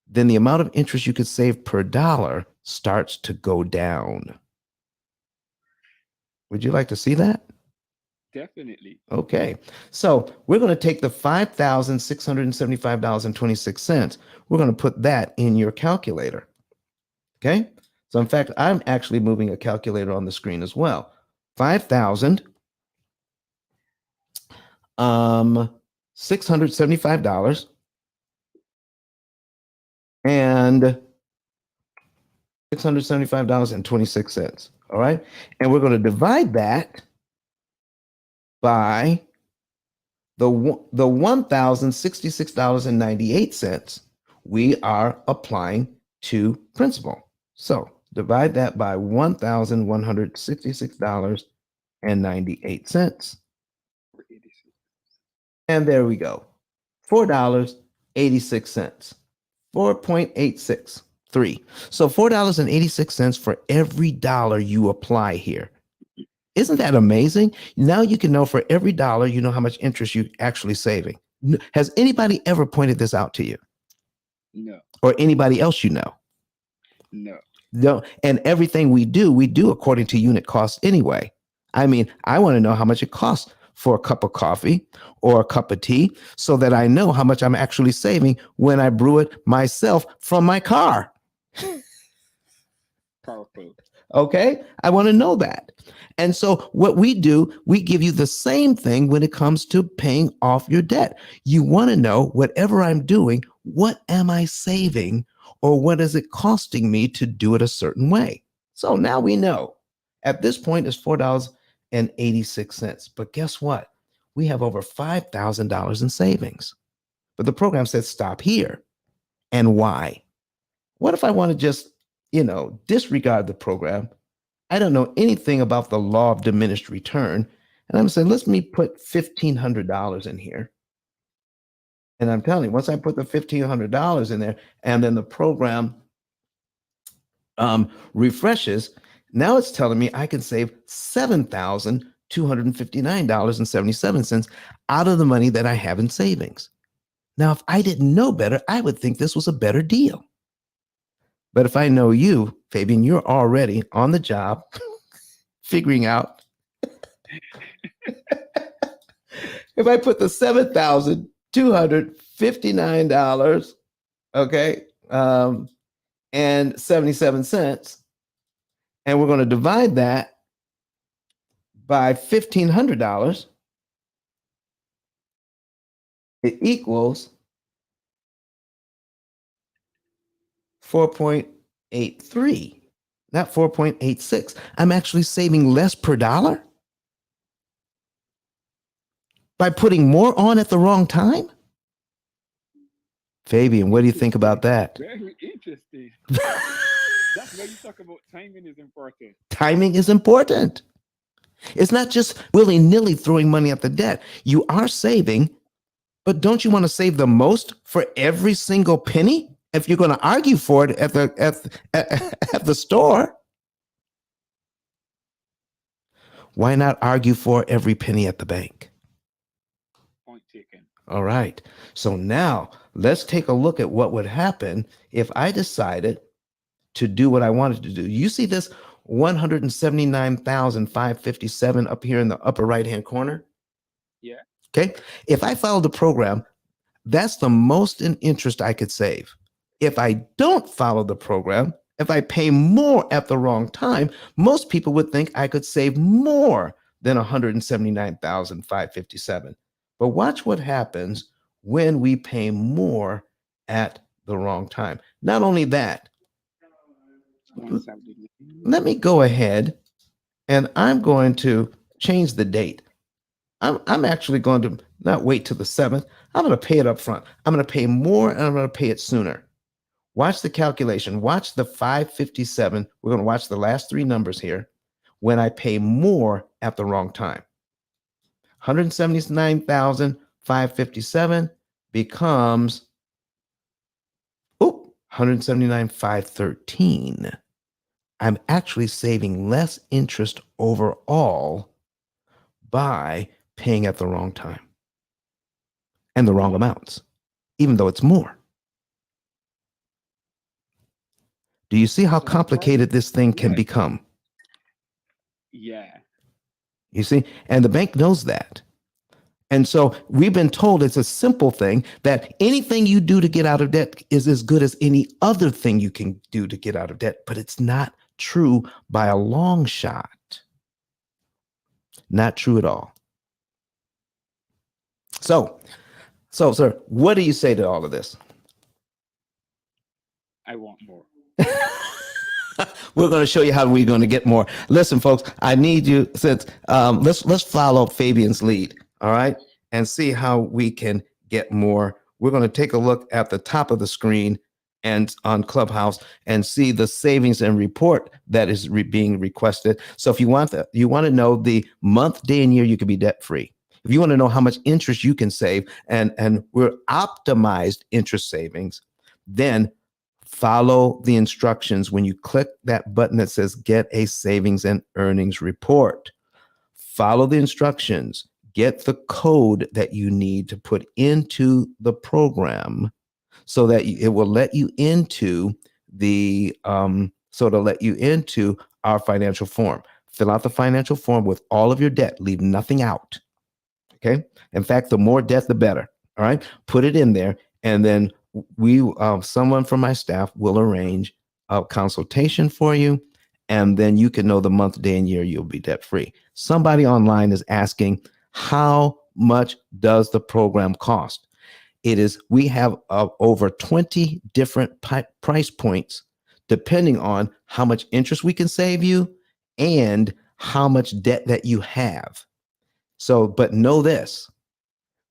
then the amount of interest you could save per dollar starts to go down. Would you like to see that? Definitely. Okay, so we're going to take the $5,675.26. We're going to put that in your calculator. Okay, so in fact, I'm actually moving a calculator on the screen as well. 5,000 $675 and $675.26. All right, and we're going to divide that by the $1,066.98 we are applying to principal. So divide that by $1,166.98. And there we go. $4.86. 4.863. So $4.86 for every dollar you apply here. Isn't that amazing? Now you can know for every dollar, you know how much interest you're actually saving. Has anybody ever pointed this out to you? No. Or anybody else you know? No. No. And everything we do according to unit cost anyway. I mean, I want to know how much it costs for a cup of coffee or a cup of tea, so that I know how much I'm actually saving when I brew it myself from my car. Powerful. Okay, I want to know that. And so what we do, we give you the same thing when it comes to paying off your debt. You want to know, whatever I'm doing, what am I saving, or what is it costing me to do it a certain way? So now we know. At this point, it's $4.86. But guess what? We have over $5,000 in savings. But the program says stop here. And why? What if I want to just, disregard the program? I don't know anything about the law of diminished return. And I'm saying, let me put $1,500 in here. And I'm telling you, once I put the $1,500 in there, and then the program refreshes, now it's telling me I can save $7,259.77 out of the money that I have in savings. Now, if I didn't know better, I would think this was a better deal. But if I know you, Fabian, you're already on the job figuring out. If I put the $7,259, okay, and 77 cents, and we're going to divide that by $1,500, it equals 4.83, not 4.86. I'm actually saving less per dollar by putting more on at the wrong time. Fabian, what do you think about that? Very interesting. That's why you talk about timing is important. Timing is important. It's not just willy-nilly throwing money at the debt. You are saving, but don't you want to save the most for every single penny? If you're going to argue for it at the store, why not argue for every penny at the bank? Point taken. All right. So now let's take a look at what would happen if I decided to do what I wanted to do. You see this 179,557 up here in the upper right-hand corner? Yeah. Okay. If I followed the program, that's the most in interest I could save. If I don't follow the program, if I pay more at the wrong time, most people would think I could save more than 179,557. But watch what happens when we pay more at the wrong time. Not only that, let me go ahead and I'm going to change the date. I'm actually going to not wait till the 7th. I'm going to pay it up front. I'm going to pay more and I'm going to pay it sooner. Watch the calculation. Watch the 557. We're going to watch the last three numbers here. When I pay more at the wrong time, 179,557 becomes 179,513. I'm actually saving less interest overall by paying at the wrong time and the wrong amounts, even though it's more. Do you see how complicated this thing can become? Yeah. You see, and the bank knows that. And so we've been told it's a simple thing that anything you do to get out of debt is as good as any other thing you can do to get out of debt, but it's not true by a long shot. Not true at all. So, sir, what do you say to all of this? I want more. We're going to show you how we're going to get more. Listen, folks, I need you since let's follow Fabian's lead, all right, and see how we can get more. We're going to take a look at the top of the screen and on Clubhouse and see the savings and report that is being requested. So if you want to know the month, day, and year you can be debt free. If you want to know how much interest you can save, and we're optimized interest savings, then follow the instructions when you click that button that says get a savings and earnings report. Follow the instructions. Get the code that you need to put into the program so that it will let you into our financial form. Fill out the financial form with all of your debt. Leave nothing out. Okay. In fact, the more debt, the better. All right. Put it in there, and then someone from my staff will arrange a consultation for you, and then you can know the month, day, and year you'll be debt free. Somebody online is asking, how much does the program cost? We have over 20 different price points depending on how much interest we can save you and how much debt that you have. So, but know this,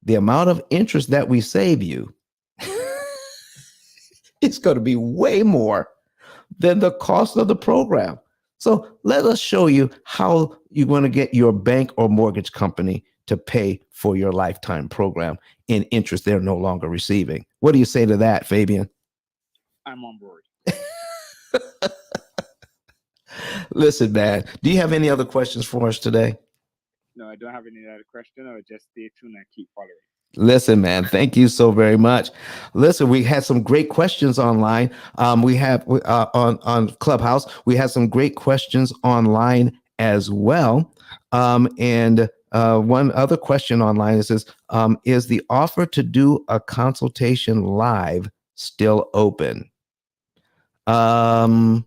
the amount of interest that we save you is going to be way more than the cost of the program. So let us show you how you're going to get your bank or mortgage company to pay for your lifetime program in interest they're no longer receiving. What do you say to that, Fabian? I'm on board. Listen, man, do you have any other questions for us today? No, I don't have any other question. I'll just stay tuned and keep following. Listen, man, thank you so very much. Listen, we had some great questions online. We have on Clubhouse. We had some great questions online as well. And one other question online is the offer to do a consultation live still open? I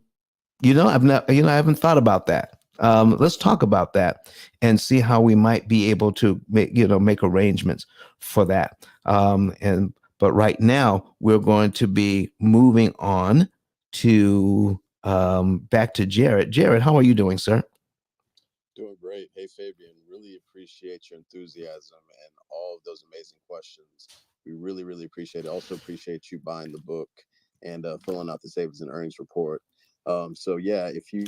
haven't thought about that. Let's talk about that and see how we might be able to make arrangements for that. But right now we're going to be moving on to back to Jared. Jared, how are you doing, sir? Doing great. Hey, Fabian, really appreciate your enthusiasm and all of those amazing questions. We really, really appreciate it. Also appreciate you buying the book and filling out the savings and earnings report. So yeah, if you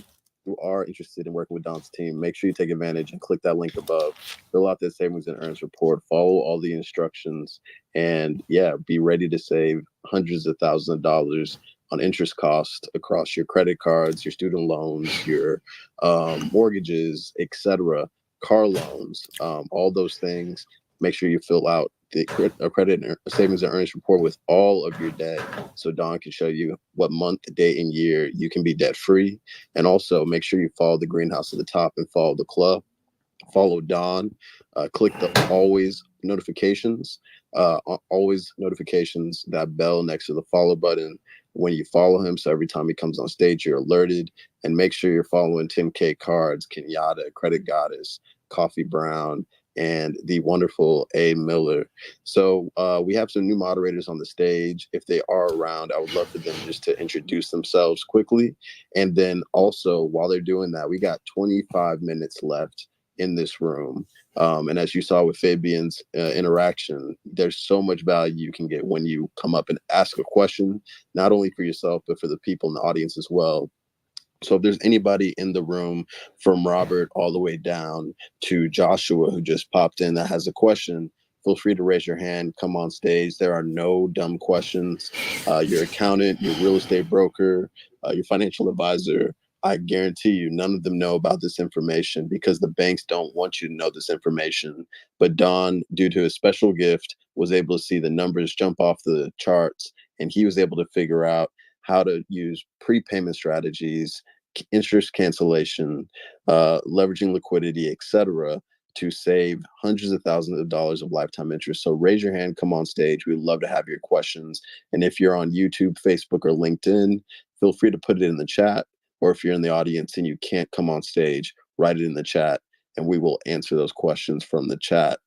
are interested in working with Don's team, make sure you take advantage and click that link above, fill out the savings and earnings report, follow all the instructions, and yeah, be ready to save hundreds of thousands of dollars on interest costs across your credit cards, your student loans, your mortgages, etc., car loans, all those things. Make sure you fill out the credit and savings and earnings report with all of your debt, so Don can show you what month, day, and year you can be debt free. And also make sure you follow the greenhouse at the top and follow the club. Follow Don. Click the always notifications, that bell next to the follow button when you follow him. So every time he comes on stage, you're alerted. And make sure you're following Tim K. Cards, Kenyatta, Credit Goddess, Coffee Brown, and the wonderful A. Miller. So we have some new moderators on the stage. If they are around, I would love for them just to introduce themselves quickly. And then also, while they're doing that, we got 25 minutes left in this room. And as you saw with Fabian's interaction, there's so much value you can get when you come up and ask a question, not only for yourself, but for the people in the audience as well. So if there's anybody in the room from Robert all the way down to Joshua who just popped in that has a question, feel free to raise your hand, come on stage. There are no dumb questions. Your accountant, your real estate broker, your financial advisor, I guarantee you none of them know about this information because the banks don't want you to know this information. But Don, due to his special gift, was able to see the numbers jump off the charts, and he was able to figure out how to use prepayment strategies, interest cancellation, leveraging liquidity, etc., to save hundreds of thousands of dollars of lifetime interest. So raise your hand, come on stage. We'd love to have your questions. And if you're on YouTube, Facebook, or LinkedIn, feel free to put it in the chat. Or if you're in the audience and you can't come on stage, write it in the chat, and we will answer those questions from the chat.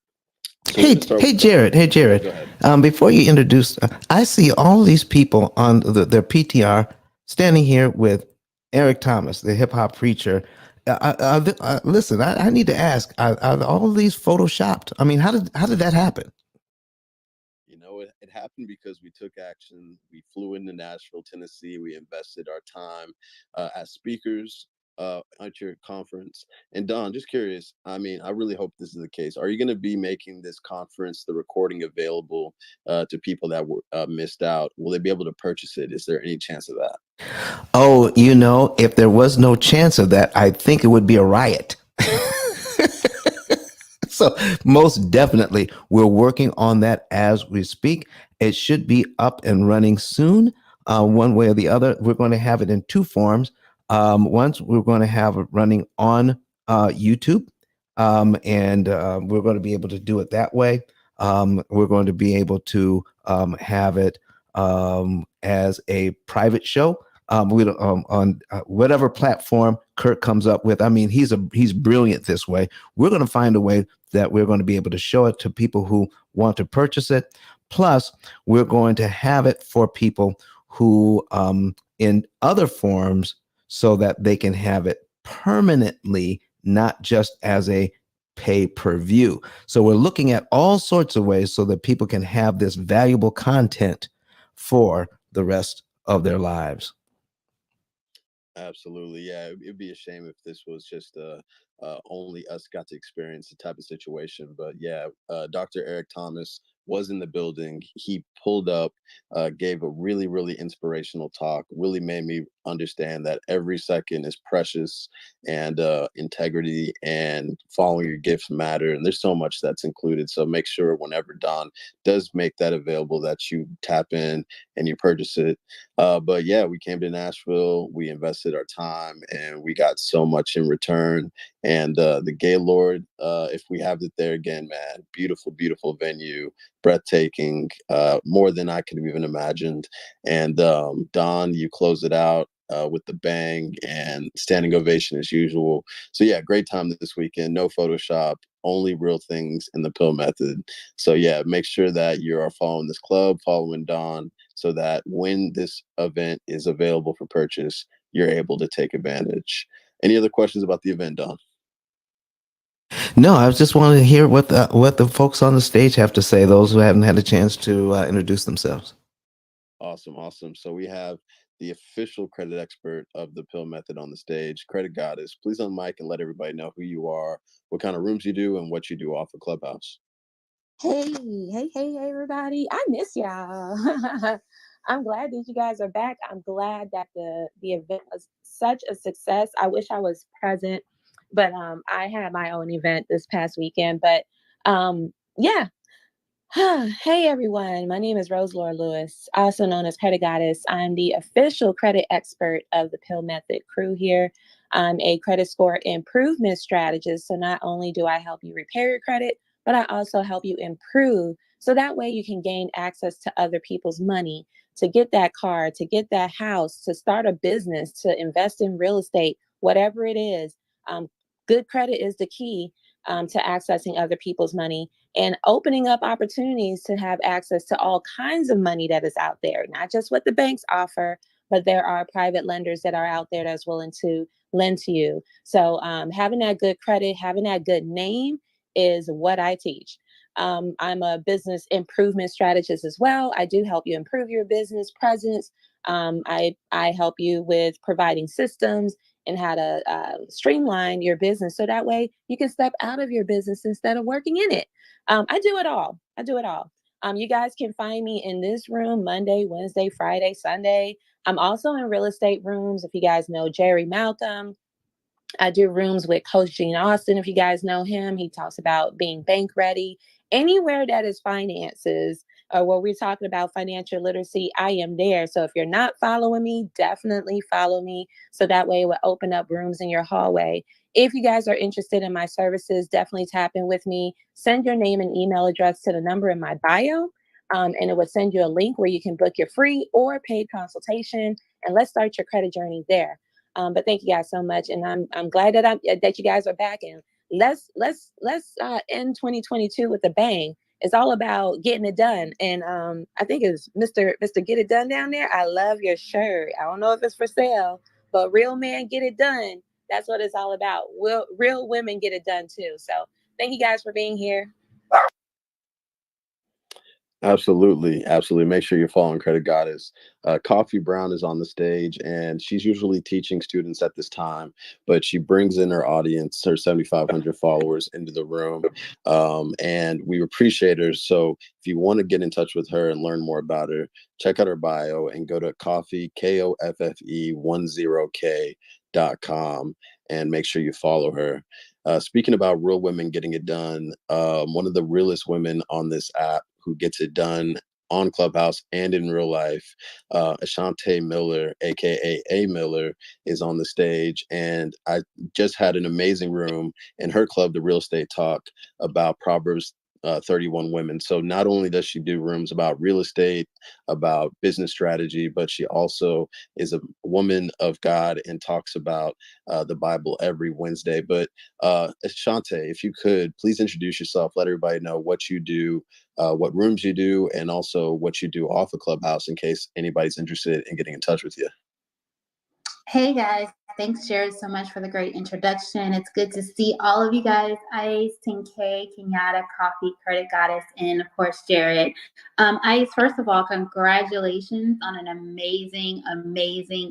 So hey, Jared. Hey, Jared. Go ahead. Before you introduce, I see all these people on their PTR standing here with Eric Thomas, the hip hop preacher. Listen, I need to ask: are all these photoshopped? I mean, how did that happen? You know, it happened because we took action. We flew into Nashville, Tennessee. We invested our time as speakers at your conference. And Don, just curious, I mean, I really hope this is the case. Are you going to be making this conference, the recording, available to people that were missed out? Will they be able to purchase it? Is there any chance of that? Oh, if there was no chance of that, I think it would be a riot. So most definitely, we're working on that as we speak. It should be up and running soon, one way or the other. We're going to have it in two forms. Once we're going to have it running on YouTube, and we're going to be able to do it that way. We're going to be able to have it as a private show. On whatever platform Kirk comes up with. I mean, he's brilliant this way. We're going to find a way that we're going to be able to show it to people who want to purchase it. Plus, we're going to have it for people who in other forms so that they can have it permanently, not just as a pay-per-view. So we're looking at all sorts of ways so that people can have this valuable content for the rest of their lives. Absolutely. Yeah, it'd be a shame if this was just only us got to experience the type of situation. But yeah, Dr. Eric Thomas was in the building. He pulled up, gave a really, really inspirational talk, really made me understand that every second is precious, and integrity and following your gifts matter. And there's so much that's included. So make sure whenever Don does make that available that you tap in and you purchase it. But yeah, we came to Nashville, we invested our time, and we got so much in return. And the Gaylord, if we have it there again, man, beautiful, beautiful venue, breathtaking, more than I could have even imagined. And Don, you closed it out with the bang and standing ovation as usual. So yeah, great time this weekend. No Photoshop, only real things in the P.I.L.L method. So yeah, make sure that you are following this club, following Don, so that when this event is available for purchase, you're able to take advantage. Any other questions about the event, Don? No, I was just wanting to hear what the folks on the stage have to say, those who haven't had a chance to introduce themselves. Awesome. So we have the official credit expert of the P.I.L.L method on the stage, Credit Goddess. Please on mic and let everybody know who you are, what kind of rooms you do, and what you do off of Clubhouse. Hey, everybody. I miss y'all. I'm glad that you guys are back. I'm glad that the event was such a success. I wish I was present, but I had my own event this past weekend. But yeah. Hey everyone, my name is Rose Laura Lewis, also known as Credit Goddess. I'm the official credit expert of the P.I.L.L method crew here. I'm a credit score improvement strategist. So not only do I help you repair your credit, but I also help you improve. So that way you can gain access to other people's money, to get that car, to get that house, to start a business, to invest in real estate, whatever it is. Good credit is the key. to accessing other people's money and opening up opportunities to have access to all kinds of money that is out there, not just what the banks offer, but there are private lenders that are out there that's willing to lend to you. So having that good credit, having that good name is what I teach. I'm a business improvement strategist as well. I do help you improve your business presence. I help you with providing systems and how to streamline your business so that way you can step out of your business instead of working in it. I do it all. I do it all. You guys can find me in this room Monday, Wednesday, Friday, Sunday. I'm also in real estate rooms. If you guys know Jerry Malcolm, I do rooms with Coach Gene Austin. If you guys know him, he talks about being bank ready. Anywhere that is finances or where we're talking about financial literacy, I am there. So if you're not following me, definitely follow me. So that way it will open up rooms in your hallway. If you guys are interested in my services, definitely tap in with me. Send your name and email address to the number in my bio. And it will send you a link where you can book your free or paid consultation. And let's start your credit journey there. But thank you guys so much, and I'm glad that you guys are back. And let's end 2022 with a bang. It's all about getting it done. And I think it's Mr. Get It Done down there. I love your shirt. I don't know if it's for sale, but real men get it done. That's what it's all about. Real women get it done too. So thank you guys for being here. Absolutely. Absolutely. Make sure you're following Credit Goddess. Coffee Brown is on the stage, and she's usually teaching students at this time, but she brings in her audience, her 7,500 followers into the room. And we appreciate her. So if you want to get in touch with her and learn more about her, check out her bio and go to coffee, KOFFE10K.com, and make sure you follow her. Speaking about real women getting it done, one of the realest women on this app who gets it done on Clubhouse and in real life, Ashante Miller, aka A Miller, is on the stage. And I just had an amazing room in her club, the Real Estate Talk, about Proverbs 31 women. So not only does she do rooms about real estate, about business strategy, but she also is a woman of God and talks about the Bible every Wednesday. But Ashante, if you could, please introduce yourself, let everybody know what you do, what rooms you do, and also what you do off of Clubhouse in case anybody's interested in getting in touch with you. Hey guys, thanks Jared so much for the great introduction. It's good to see all of you guys, Ice, 10K, Kenyatta, Coffee, Credit Goddess, and of course Jared. Ice, first of all, congratulations on an amazing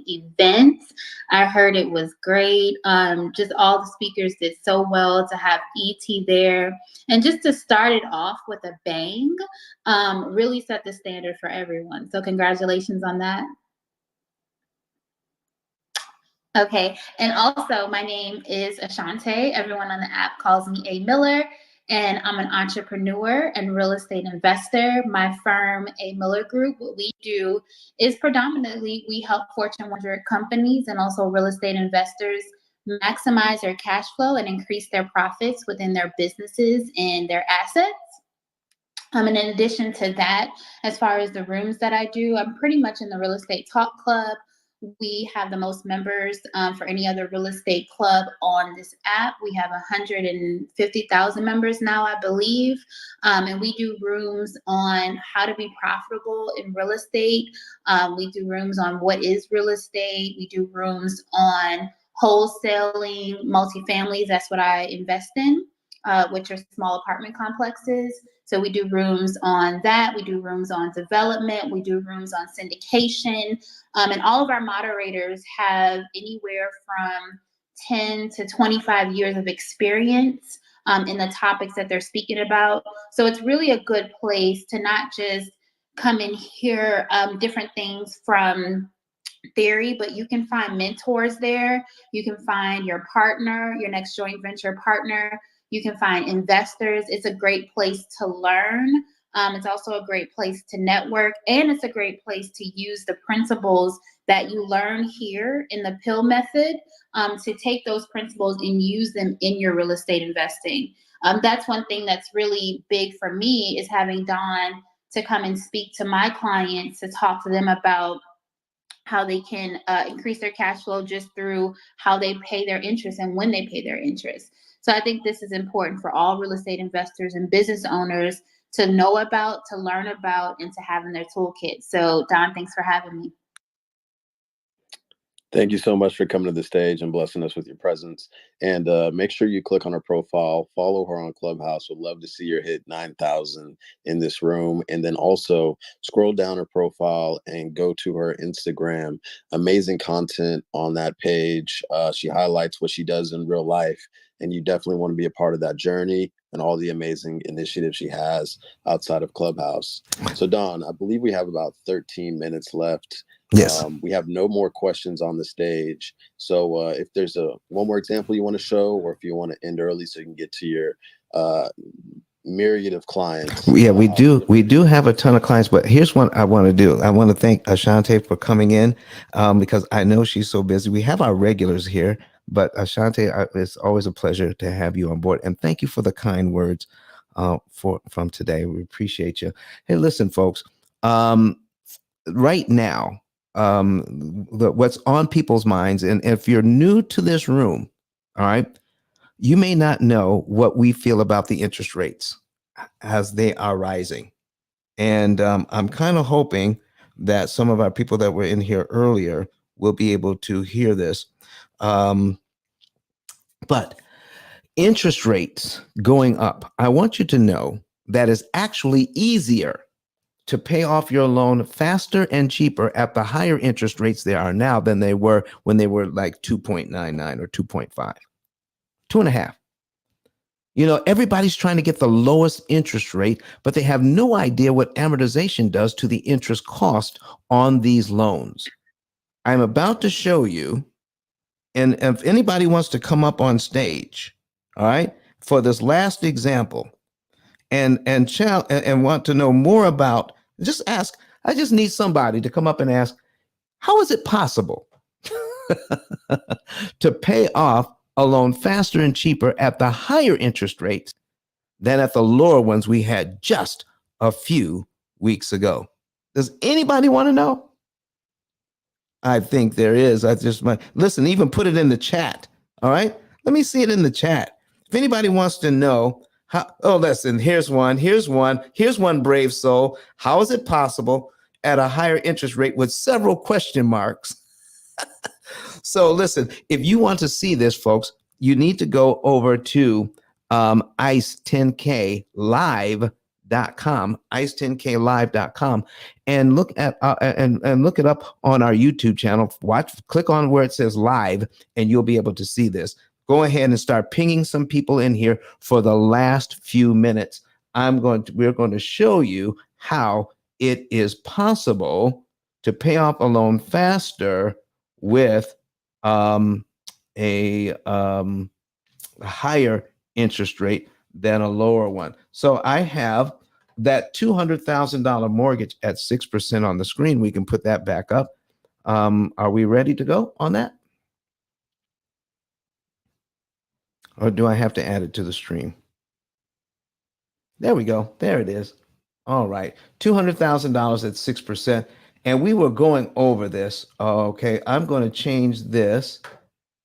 event. I heard it was great. Just all the speakers did so well. To have ET there and just to start it off with a bang, really set the standard for everyone. So congratulations on that. Okay, and also my name is Ashante. Everyone on the app calls me A Miller, and I'm an entrepreneur and real estate investor. My firm, A Miller Group, what we do is predominantly we help Fortune 100 companies and also real estate investors maximize their cash flow and increase their profits within their businesses and their assets. And in addition to that, as far as the rooms that I do, I'm pretty much in the Real Estate Talk Club. We have the most members for any other real estate club on this app. We have 150,000 members now, I believe. And we do rooms on how to be profitable in real estate. We do rooms on what is real estate. We do rooms on wholesaling, multifamilies. That's what I invest in, which are small apartment complexes. So we do rooms on that. We do rooms on development. We do rooms on syndication. And all of our moderators have anywhere from 10 to 25 years of experience in the topics that they're speaking about. So it's really a good place to not just come and hear different things from theory, but you can find mentors there. You can find your partner, your next joint venture partner. You can find investors. It's a great place to learn. It's also a great place to network, and it's a great place to use the principles that you learn here in the P.I.L.L method to take those principles and use them in your real estate investing. That's one thing that's really big for me, is having Dawn to come and speak to my clients, to talk to them about how they can increase their cash flow just through how they pay their interest and when they pay their interest. So I think this is important for all real estate investors and business owners to know about, to learn about, and to have in their toolkit. So Don, thanks for having me. Thank you so much for coming to the stage and blessing us with your presence. And make sure you click on her profile, follow her on Clubhouse. Would love to see her hit 9,000 in this room. And then also scroll down her profile and go to her Instagram. Amazing content on that page. She highlights what she does in real life. And you definitely want to be a part of that journey and all the amazing initiatives she has outside of Clubhouse. So Don, I believe we have about 13 minutes left. Yes. We have no more questions on the stage. So if there's one more example you want to show, or if you want to end early so you can get to your myriad of clients. Yeah, we do have a ton of clients, but here's what I want to do. I want to thank Ashante for coming in because I know she's so busy. We have our regulars here, but Ashante, it's always a pleasure to have you on board. And thank you for the kind words from today. We appreciate you. Hey, listen, folks, right now, what's on people's minds, and if you're new to this room, all right, you may not know what we feel about the interest rates as they are rising. And I'm kind of hoping that some of our people that were in here earlier will be able to hear this. But interest rates going up, I want you to know that it's actually easier to pay off your loan faster and cheaper at the higher interest rates they are now than they were when they were like 2.99 or 2.5, 2.5. You know, everybody's trying to get the lowest interest rate, but they have no idea what amortization does to the interest cost on these loans. I'm about to show you, and if anybody wants to come up on stage, all right, for this last example, and want to know more about, just ask. I just need somebody to come up and ask, how is it possible to pay off a loan faster and cheaper at the higher interest rates than at the lower ones we had just a few weeks ago? Does anybody want to know? I think there is. I just might listen, even put it in the chat. All right. Let me see it in the chat. If anybody wants to know how, oh, listen, here's one brave soul. How is it possible at a higher interest rate with several question marks? So listen, if you want to see this, folks, you need to go over to ice10klive.com, ice10klive.com, and look at and look it up on our YouTube channel. Click on where it says live, and you'll be able to see this. Go ahead and start pinging some people in here for the last few minutes. We're going to show you how it is possible to pay off a loan faster with a higher interest rate than a lower one. So I have that $200,000 mortgage at 6% on the screen. We can put that back up. Are we ready to go on that? Or do I have to add it to the stream? There we go. There it is. All right. $200,000 at 6%. And we were going over this. Okay. I'm going to change this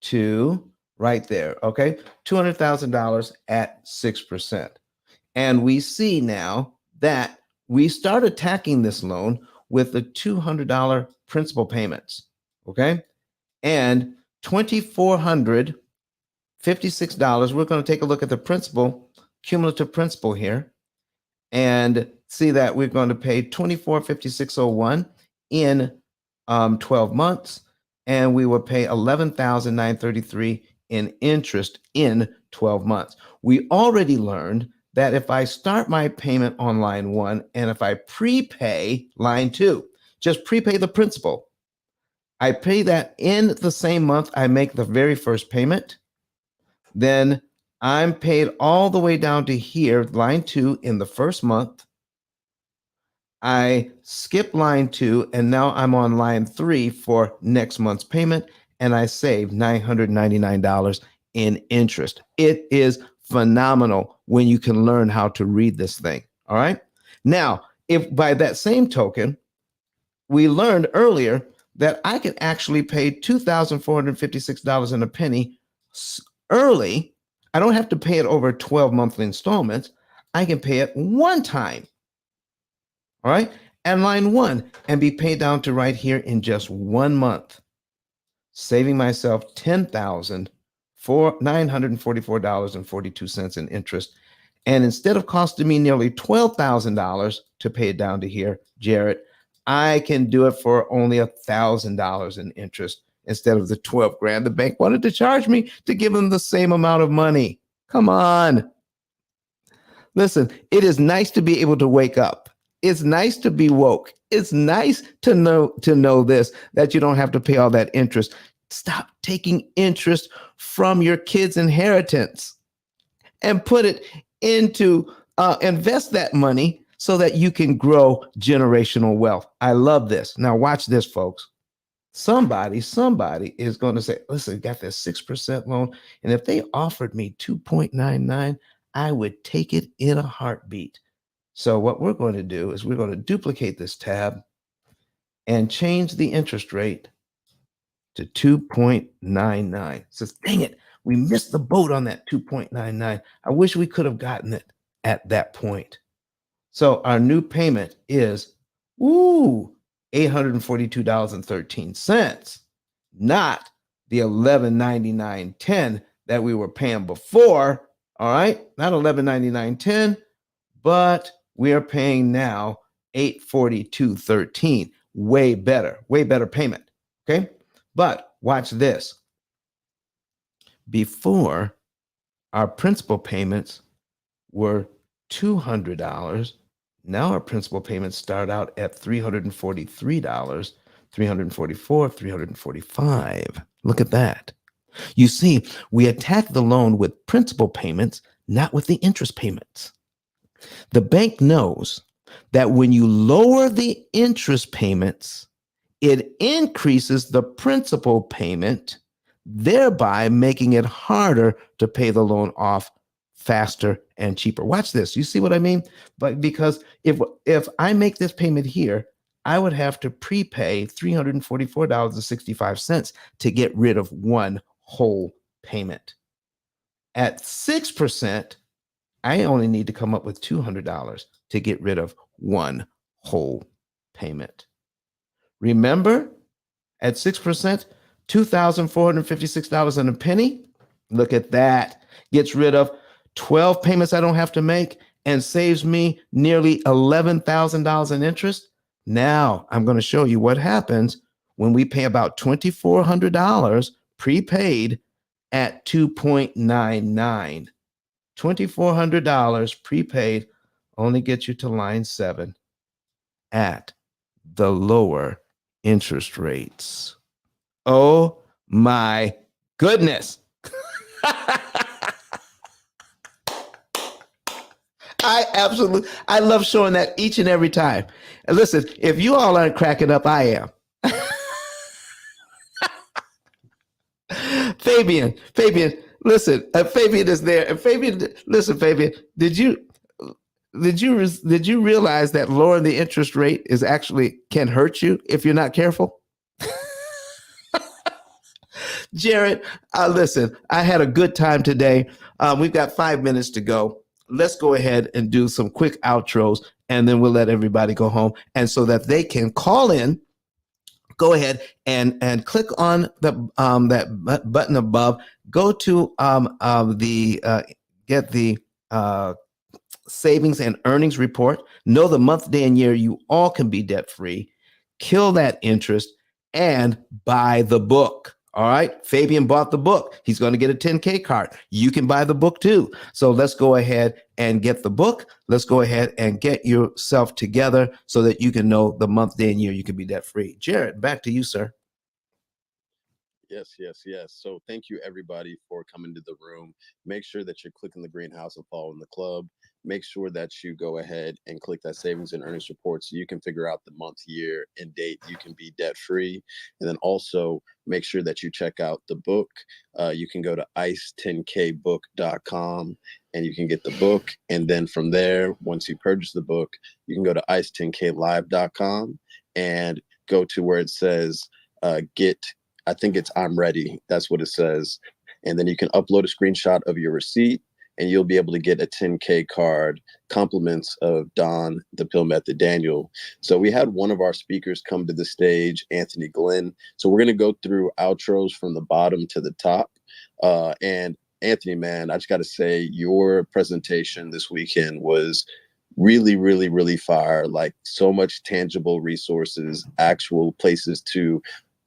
to right there. Okay. $200,000 at 6%. And we see now that we start attacking this loan with the $200 principal payments. Okay. And $2,456. We're going to take a look at the principal, cumulative principal here, and see that we're going to pay $2,456.01 in 12 months, and we will pay $11,933 in interest in 12 months. We already learned that if I start my payment on line 1 and if I prepay line 2, just prepay the principal, I pay that in the same month I make the very first payment, then I'm paid all the way down to here, line 2 in the first month. I skip line 2, and now I'm on line 3 for next month's payment, and I save $999 in interest. It is phenomenal when you can learn how to read this thing. All right. Now, if by that same token, we learned earlier that I can actually pay $2,456 and a penny early I don't have to pay it over 12 monthly installments. I can pay it one time. All right. And line one, and be paid down to right here in just 1 month, saving myself $10,944.42 in interest. And instead of costing me nearly $12,000 to pay it down to here, Jarrett, I can do it for only $1,000 in interest instead of the 12 grand the bank wanted to charge me to give them the same amount of money. Come on. Listen, it is nice to be able to wake up. It's nice to be woke. It's nice to know this, that you don't have to pay all that interest. Stop taking interest from your kids' inheritance and put it into invest that money so that you can grow generational wealth. I love this. Now watch this, folks. Somebody is going to say, listen, got this 6% loan, and if they offered me 2.99, I would take it in a heartbeat. So what we're going to do is we're going to duplicate this tab and change the interest rate to 2.99. Says, dang it, we missed the boat on that 2.99. I wish we could have gotten it at that point. So our new payment is, $842.13, not the $1199.10 that we were paying before. All right, not $1199.10, but we are paying now $842.13. Way better payment. Okay, but watch this. Before, our principal payments were $200. Now our principal payments start out at $343, $344, $345. Look at that. You see, we attack the loan with principal payments, not with the interest payments. The bank knows that when you lower the interest payments, it increases the principal payment, thereby making it harder to pay the loan off faster and cheaper. Watch this. You see what I mean? But because if I make this payment here, I would have to prepay $344.65 to get rid of one whole payment. At 6%, I only need to come up with $200 to get rid of one whole payment. Remember, at 6%, $2,456 and a penny. Look at that. Gets rid of 12 payments I don't have to make and saves me nearly $11,000 in interest. Now I'm going to show you what happens when we pay about $2,400 prepaid at 2.99. $2,400 prepaid only gets you to line 7 at the lower interest rates. Oh my goodness. I love showing that each and every time. And listen, if you all aren't cracking up, I am. Fabian, listen, Fabian is there. And Fabian, listen, Fabian, did you realize that lowering the interest rate is actually can hurt you if you're not careful? Jared, listen, I had a good time today. We've got 5 minutes to go. Let's go ahead and do some quick outros, and then we'll let everybody go home. And so that they can call in, go ahead and click on the that button above. Go to get the savings and earnings report. Know the month, day, and year you all can be debt free. Kill that interest and buy the book. All right. Fabian bought the book. He's going to get a 10K card. You can buy the book too. So let's go ahead and get the book. Let's go ahead and get yourself together so that you can know the month, day, and year you can be debt free. Jared, back to you, sir. Yes. So thank you everybody for coming to the room. Make sure that you're clicking the greenhouse and following the club. Make sure that you go ahead and click that savings and earnings report so you can figure out the month, year, and date you can be debt free. And then also make sure that you check out the book. You can go to ice10kbook.com and you can get the book. And then from there, once you purchase the book, you can go to ice10klive.com and go to where it says get, I think it's I'm ready. That's what it says. And then you can upload a screenshot of your receipt, and you'll be able to get a 10K card, compliments of Don, the Pill Method, Daniel. So we had one of our speakers come to the stage, Anthony Glenn. So we're going to go through outros from the bottom to the top. And Anthony, man, I just got to say, your presentation this weekend was really, really, really fire. Like, so much tangible resources, actual places to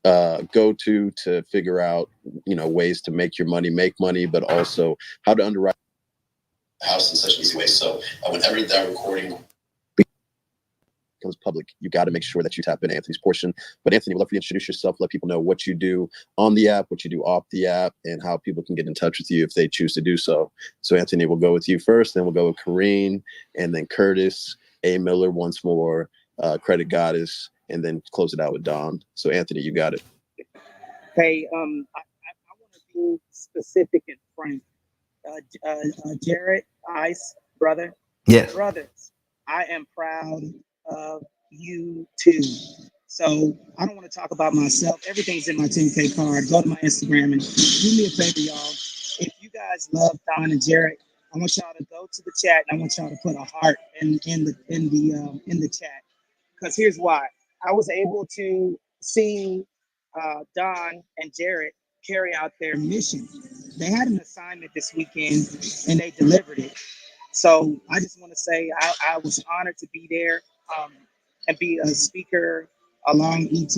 go to figure out, ways to make your money, make money, but also how to underwrite a house in such an easy way. So whenever that recording becomes public, you got to make sure that you tap into Anthony's portion. But Anthony, we'd love for you to introduce yourself, let people know what you do on the app, what you do off the app, and how people can get in touch with you if they choose to do so. So Anthony, we'll go with you first, then we'll go with Kareen, and then Curtis, A. Miller once more, Credit Goddess, and then close it out with Don. So Anthony, you got it. Hey, I want to be specific and frank. Jared, Ice, brother. Yes. Brothers, I am proud of you too. So I don't want to talk about myself. Everything's in my 10K card. Go to my Instagram and do me a favor, y'all. If you guys love Don and Jared, I want y'all to go to the chat and I want y'all to put a heart in the chat. Because here's why. I was able to see Don and Jared carry out their mission. They had an assignment this weekend and they delivered it. So I just want to say I was honored to be there and be a speaker along ET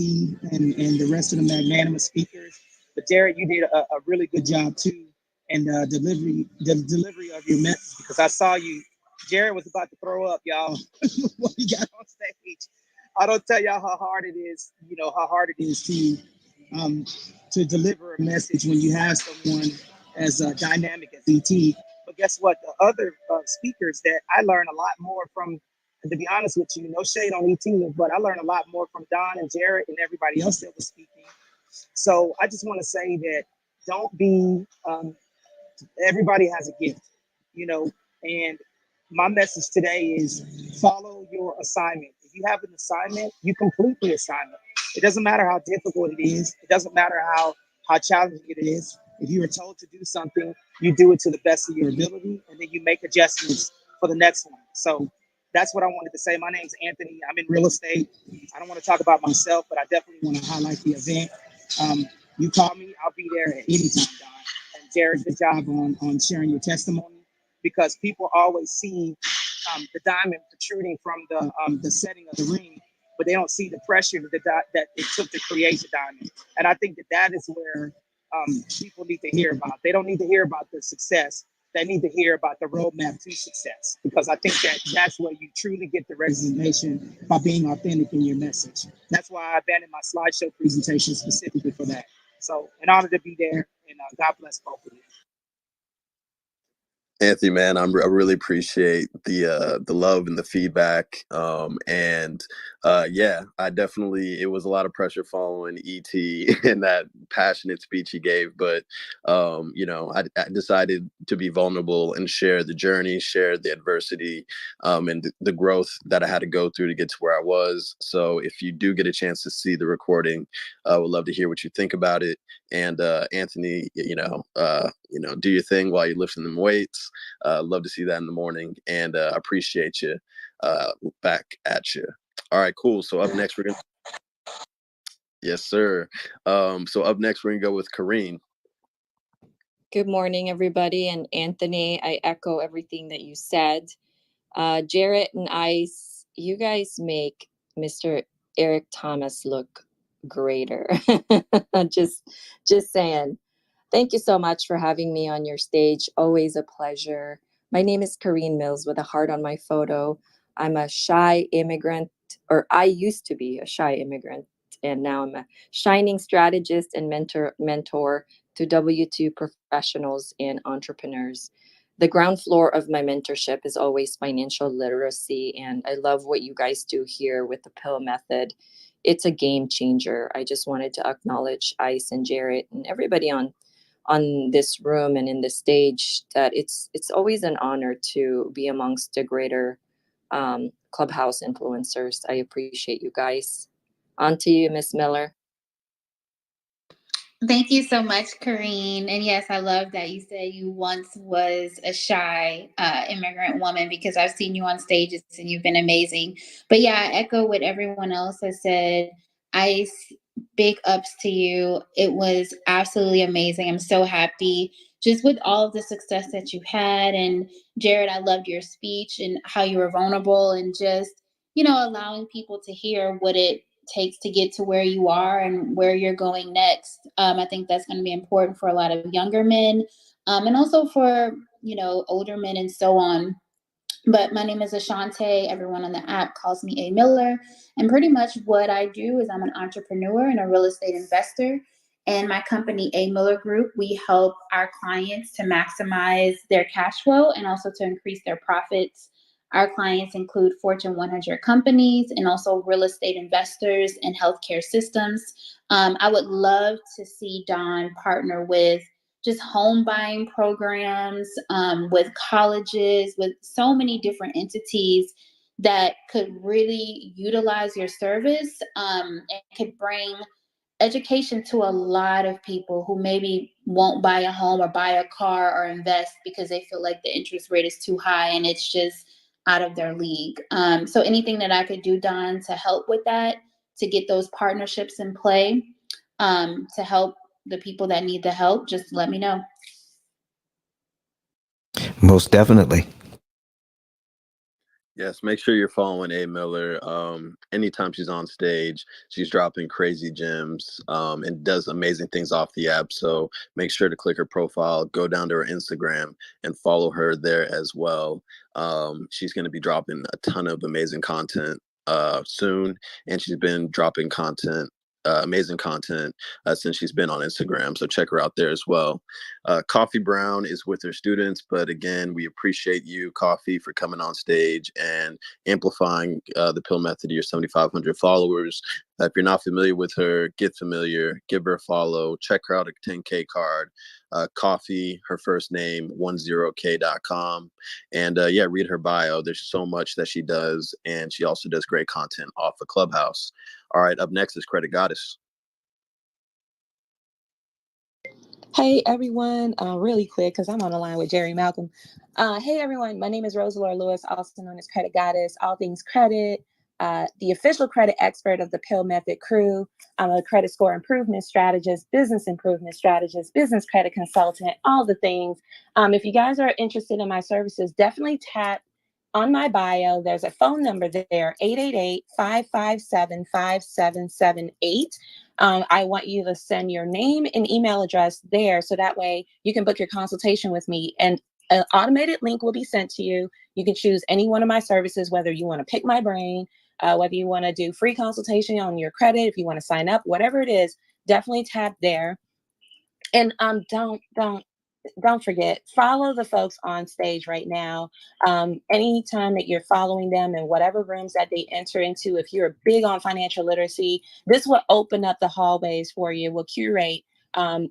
and the rest of the magnanimous speakers. But Jared, you did a really good job too in the delivery of your message, because I saw you. Jared was about to throw up, y'all, when he got on stage. I don't tell y'all how hard it is, how hard it is to deliver a message when you have someone as dynamic as ET. But guess what? The other speakers that I learned a lot more from, and to be honest with you, no shade on ET, but I learned a lot more from Don and Jared and everybody else that was speaking. So I just want to say that don't be, everybody has a gift, and my message today is follow your assignment. If you have an assignment, you complete the assignment. It doesn't matter how difficult it is. It doesn't matter how challenging it is. If you are told to do something, you do it to the best of your ability, and then you make adjustments for the next one. So that's what I wanted to say. My name's Anthony. I'm in real estate. I don't want to talk about myself, but I definitely want to highlight the event. You call me, I'll be there at any time, Don. And Jared, good job on sharing your testimony, because people always see the diamond protruding from the setting of the ring, but they don't see the pressure that it took to create the diamond. And I think that is where people need to hear about. They don't need to hear about the success. They need to hear about the roadmap to success, because I think that's where you truly get the recognition, by being authentic in your message. That's why I abandoned my slideshow presentation specifically for that. So an honor to be there, and God bless both of you. Anthony, man, I really appreciate the love and the feedback. Yeah, I definitely, it was a lot of pressure following ET and that passionate speech he gave. But, I decided to be vulnerable and share the journey, share the adversity, and the growth that I had to go through to get to where I was. So if you do get a chance to see the recording, I would love to hear what you think about it. And Anthony, do your thing while you're lifting them weights. Love to see that in the morning, and appreciate you. Back at you. All right, cool. So up next, we're gonna. Yes, sir. So up next, we're gonna go with Kareen. Good morning, everybody. And Anthony, I echo everything that you said. Jarrett and Ice, you guys make Mr. Eric Thomas look greater. just saying. Thank you so much for having me on your stage. Always a pleasure. My name is Kareen Mills with a heart on my photo. I'm a shy immigrant, or I used to be a shy immigrant, and now I'm a shining strategist and mentor to W-2 professionals and entrepreneurs. The ground floor of my mentorship is always financial literacy, and I love what you guys do here with the P.I.L.L method. It's a game changer. I just wanted to acknowledge Ice and Jarrett and everybody on this room and in this stage, that it's always an honor to be amongst the greater Clubhouse influencers. I appreciate you guys. On to you, Miss Miller. Thank you so much, Kareen. And yes, I love that you said you once was a shy immigrant woman, because I've seen you on stages and you've been amazing. But yeah, I echo what everyone else has said. Big ups to you. It was absolutely amazing. I'm so happy just with all of the success that you had. And Jared, I loved your speech and how you were vulnerable and just, allowing people to hear what it takes to get to where you are and where you're going next. I think that's going to be important for a lot of younger men, and also for, older men and so on. But my name is Ashante. Everyone on the app calls me A. Miller. And pretty much what I do is I'm an entrepreneur and a real estate investor. And my company, A. Miller Group, we help our clients to maximize their cash flow and also to increase their profits. Our clients include Fortune 100 companies and also real estate investors and healthcare systems. I would love to see Don partner with just home buying programs, with colleges, with so many different entities that could really utilize your service, and could bring education to a lot of people who maybe won't buy a home or buy a car or invest because they feel like the interest rate is too high and it's just out of their league. So anything that I could do, Don, to help with that, to get those partnerships in play, to help the people that need the help, just let me know. Most definitely. Yes, make sure you're following A. Miller. Anytime she's on stage, she's dropping crazy gems, and does amazing things off the app. So make sure to click her profile, go down to her Instagram, and follow her there as well. She's going to be dropping a ton of amazing content soon, and she's been dropping amazing content since she's been on Instagram. So check her out there as well. Coffee Brown is with her students, but again, we appreciate you, Coffee, for coming on stage and amplifying the P.I.L.L method to your 7,500 followers. If you're not familiar with her, get familiar, give her a follow, check her out at 10K card. Coffee, her first name, 10k.com. And read her bio. There's so much that she does, and she also does great content off of Clubhouse. All right, up next is Credit Goddess. Hey everyone, really quick because I'm on the line with Jerry Malcolm. Hey everyone, my name is Rosalora Lewis, also known as Credit Goddess, all things credit, the official credit expert of the P.I.L.L Method crew. I'm a credit score improvement strategist, business improvement strategist, business credit consultant, all the things. If you guys are interested in my services, definitely tap on my bio. There's a phone number there, 888-557-5778. I want you to send your name and email address there so that way you can book your consultation with me. And an automated link will be sent to you. You can choose any one of my services, whether you want to pick my brain, whether you want to do free consultation on your credit, if you want to sign up, whatever it is, definitely tap there. And don't forget, follow the folks on stage right now. Anytime that you're following them in whatever rooms that they enter into, if you're big on financial literacy, this will open up the hallways for you, will curate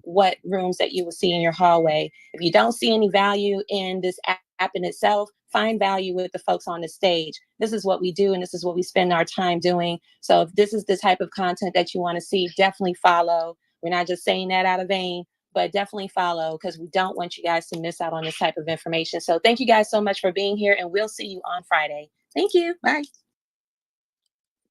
what rooms that you will see in your hallway. If you don't see any value in this app in itself, find value with the folks on the stage. This is what we do, and this is what we spend our time doing. So if this is the type of content that you want to see, definitely follow. We're not just saying that out of vain, but definitely follow because we don't want you guys to miss out on this type of information. So thank you guys so much for being here, and we'll see you on Friday. Thank you. Bye.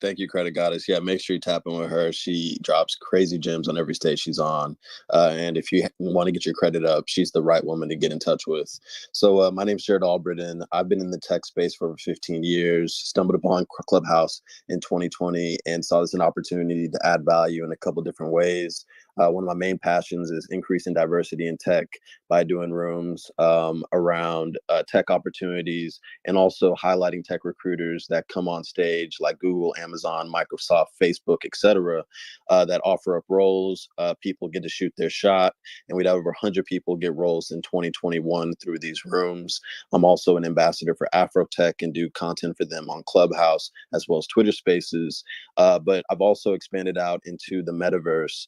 Thank you, Credit Goddess. Yeah, make sure you tap in with her. She drops crazy gems on every stage she's on. And if you want to get your credit up, she's the right woman to get in touch with. So my name's Jared Albritton. I've been in the tech space for over 15 years, stumbled upon Clubhouse in 2020 and saw this an opportunity to add value in a couple different ways. One of my main passions is increasing diversity in tech by doing rooms around tech opportunities and also highlighting tech recruiters that come on stage like Google, Amazon, Microsoft, Facebook, etc., that offer up roles. People get to shoot their shot, and we'd have over 100 people get roles in 2021 through these rooms. I'm also an ambassador for Afrotech and do content for them on Clubhouse as well as Twitter Spaces. But I've also expanded out into the metaverse,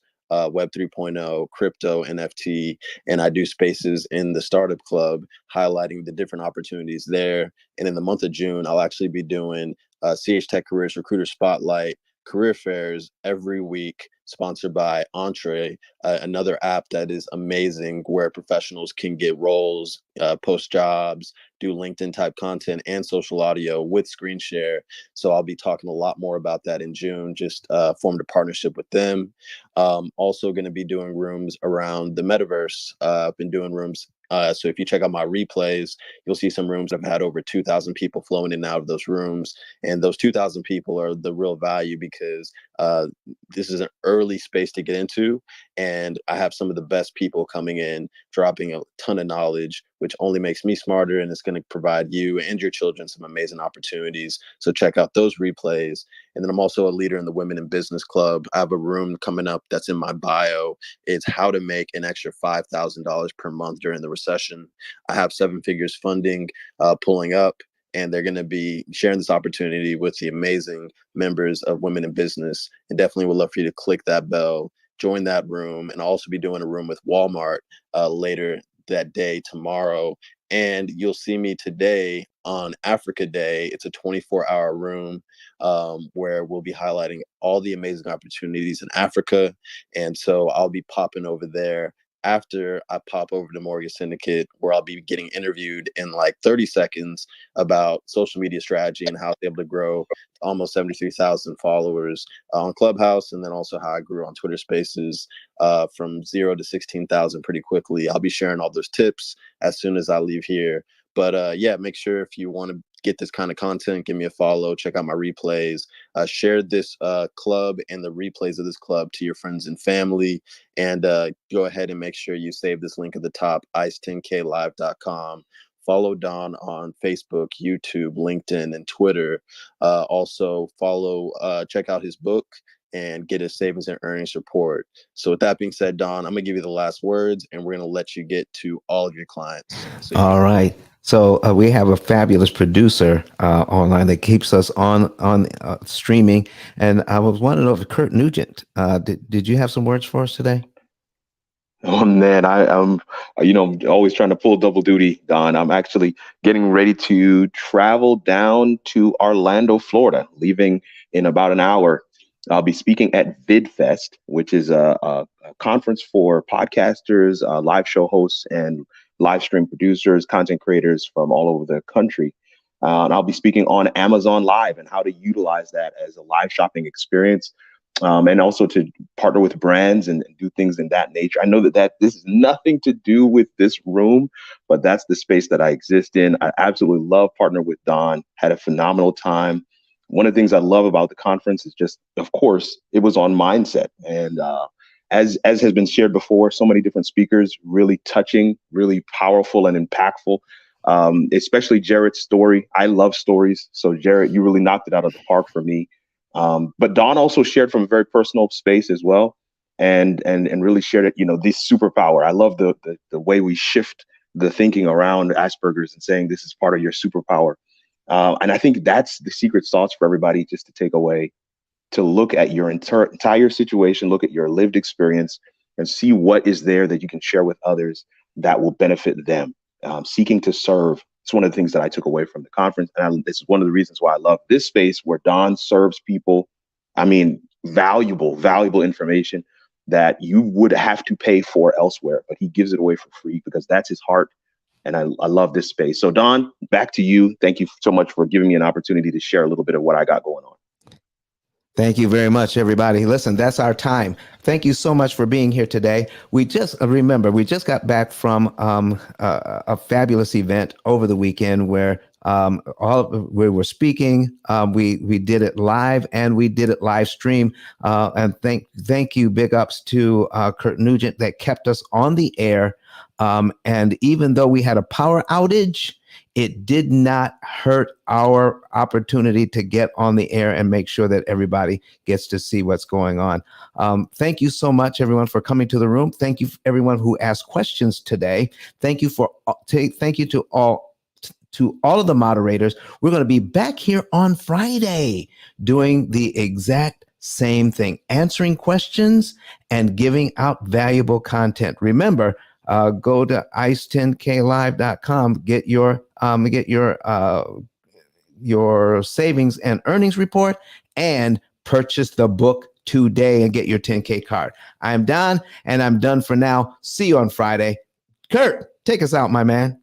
Web 3.0, crypto, NFT, and I do spaces in the Startup Club highlighting the different opportunities there. And in the month of June, I'll actually be doing CH Tech Careers Recruiter Spotlight career fairs every week sponsored by Entree, another app that is amazing where professionals can get roles, post jobs, do LinkedIn type content and social audio with screen share. So I'll be talking a lot more about that in June. Just formed a partnership with them. Also going to be doing rooms around the metaverse. I've been doing rooms. So if you check out my replays, you'll see some rooms I've had over 2,000 people flowing in and out of those rooms. And those 2,000 people are the real value because this is an early space to get into. And I have some of the best people coming in, dropping a ton of knowledge, which only makes me smarter. And it's going to provide you and your children some amazing opportunities. So check out those replays. And then I'm also a leader in the Women in Business Club. I have a room coming up that's in my bio. It's how to make an extra $5,000 per month during the recession. I have 7 figures funding pulling up, and they're going to be sharing this opportunity with the amazing members of Women in Business. And definitely would love for you to click that bell, join that room, and I'll also be doing a room with Walmart later that day tomorrow. And you'll see me today on Africa Day. It's a 24-hour room where we'll be highlighting all the amazing opportunities in Africa. And so I'll be popping over there after I pop over to Mortgage Syndicate, where I'll be getting interviewed in like 30 seconds about social media strategy and how I was able to grow to almost 73,000 followers on Clubhouse, and then also how I grew on Twitter Spaces from 0 to 16,000 pretty quickly. I'll be sharing all those tips as soon as I leave here. But yeah, make sure if you want to get this kind of content, give me a follow, check out my replays, share this club and the replays of this club to your friends and family, and go ahead and make sure you save this link at the top, ice10klive.com. Follow Don on Facebook, YouTube, LinkedIn, and Twitter. Also check out his book and get his savings and earnings report. So with that being said, Don, I'm gonna give you the last words, and we're gonna let you get to all of your clients. So all right. So we have a fabulous producer online that keeps us on streaming. And I was wondering if Kurt Nugent, did you have some words for us today? Oh man, I'm always trying to pull double duty, Don. I'm actually getting ready to travel down to Orlando, Florida, leaving in about an hour. I'll be speaking at VidFest, which is a conference for podcasters, live show hosts, and live stream producers, content creators from all over the country. And I'll be speaking on Amazon Live and how to utilize that as a live shopping experience. And also to partner with brands and do things in that nature. I know that this is nothing to do with this room, but that's the space that I exist in. I absolutely love partnering with Don, had a phenomenal time. One of the things I love about the conference is just, of course, it was on mindset. And as has been shared before, so many different speakers, really touching, really powerful and impactful. Especially Jarrett's story. I love stories. So Jarrett, you really knocked it out of the park for me. But Don also shared from a very personal space as well, and really shared it. This superpower. I love the way we shift the thinking around Asperger's and saying this is part of your superpower. And I think that's the secret sauce for everybody, just to take away, to look at your entire situation, look at your lived experience, and see what is there that you can share with others that will benefit them. Seeking to serve. It's one of the things that I took away from the conference. And this is one of the reasons why I love this space, where Don serves people. I mean, valuable information that you would have to pay for elsewhere, but he gives it away for free because that's his heart. And I love this space. So Don, back to you. Thank you so much for giving me an opportunity to share a little bit of what I got going on. Thank you very much, everybody. Listen, that's our time. Thank you so much for being here today. We just got back from a fabulous event over the weekend where we were speaking. We did it live and we did it live stream. And thank you, big ups to Kurt Nugent that kept us on the air. And even though we had a power outage, it did not hurt our opportunity to get on the air and make sure that everybody gets to see what's going on. Thank you so much, everyone, for coming to the room. Thank you, everyone who asked questions today. Thank you to all of the moderators. We're going to be back here on Friday doing the exact same thing, answering questions and giving out valuable content. Remember, go to ice10klive.com, get your savings and earnings report, and purchase the book today and get your 10K card. I'm Don, and I'm done for now. See you on Friday. Kurt, take us out, my man.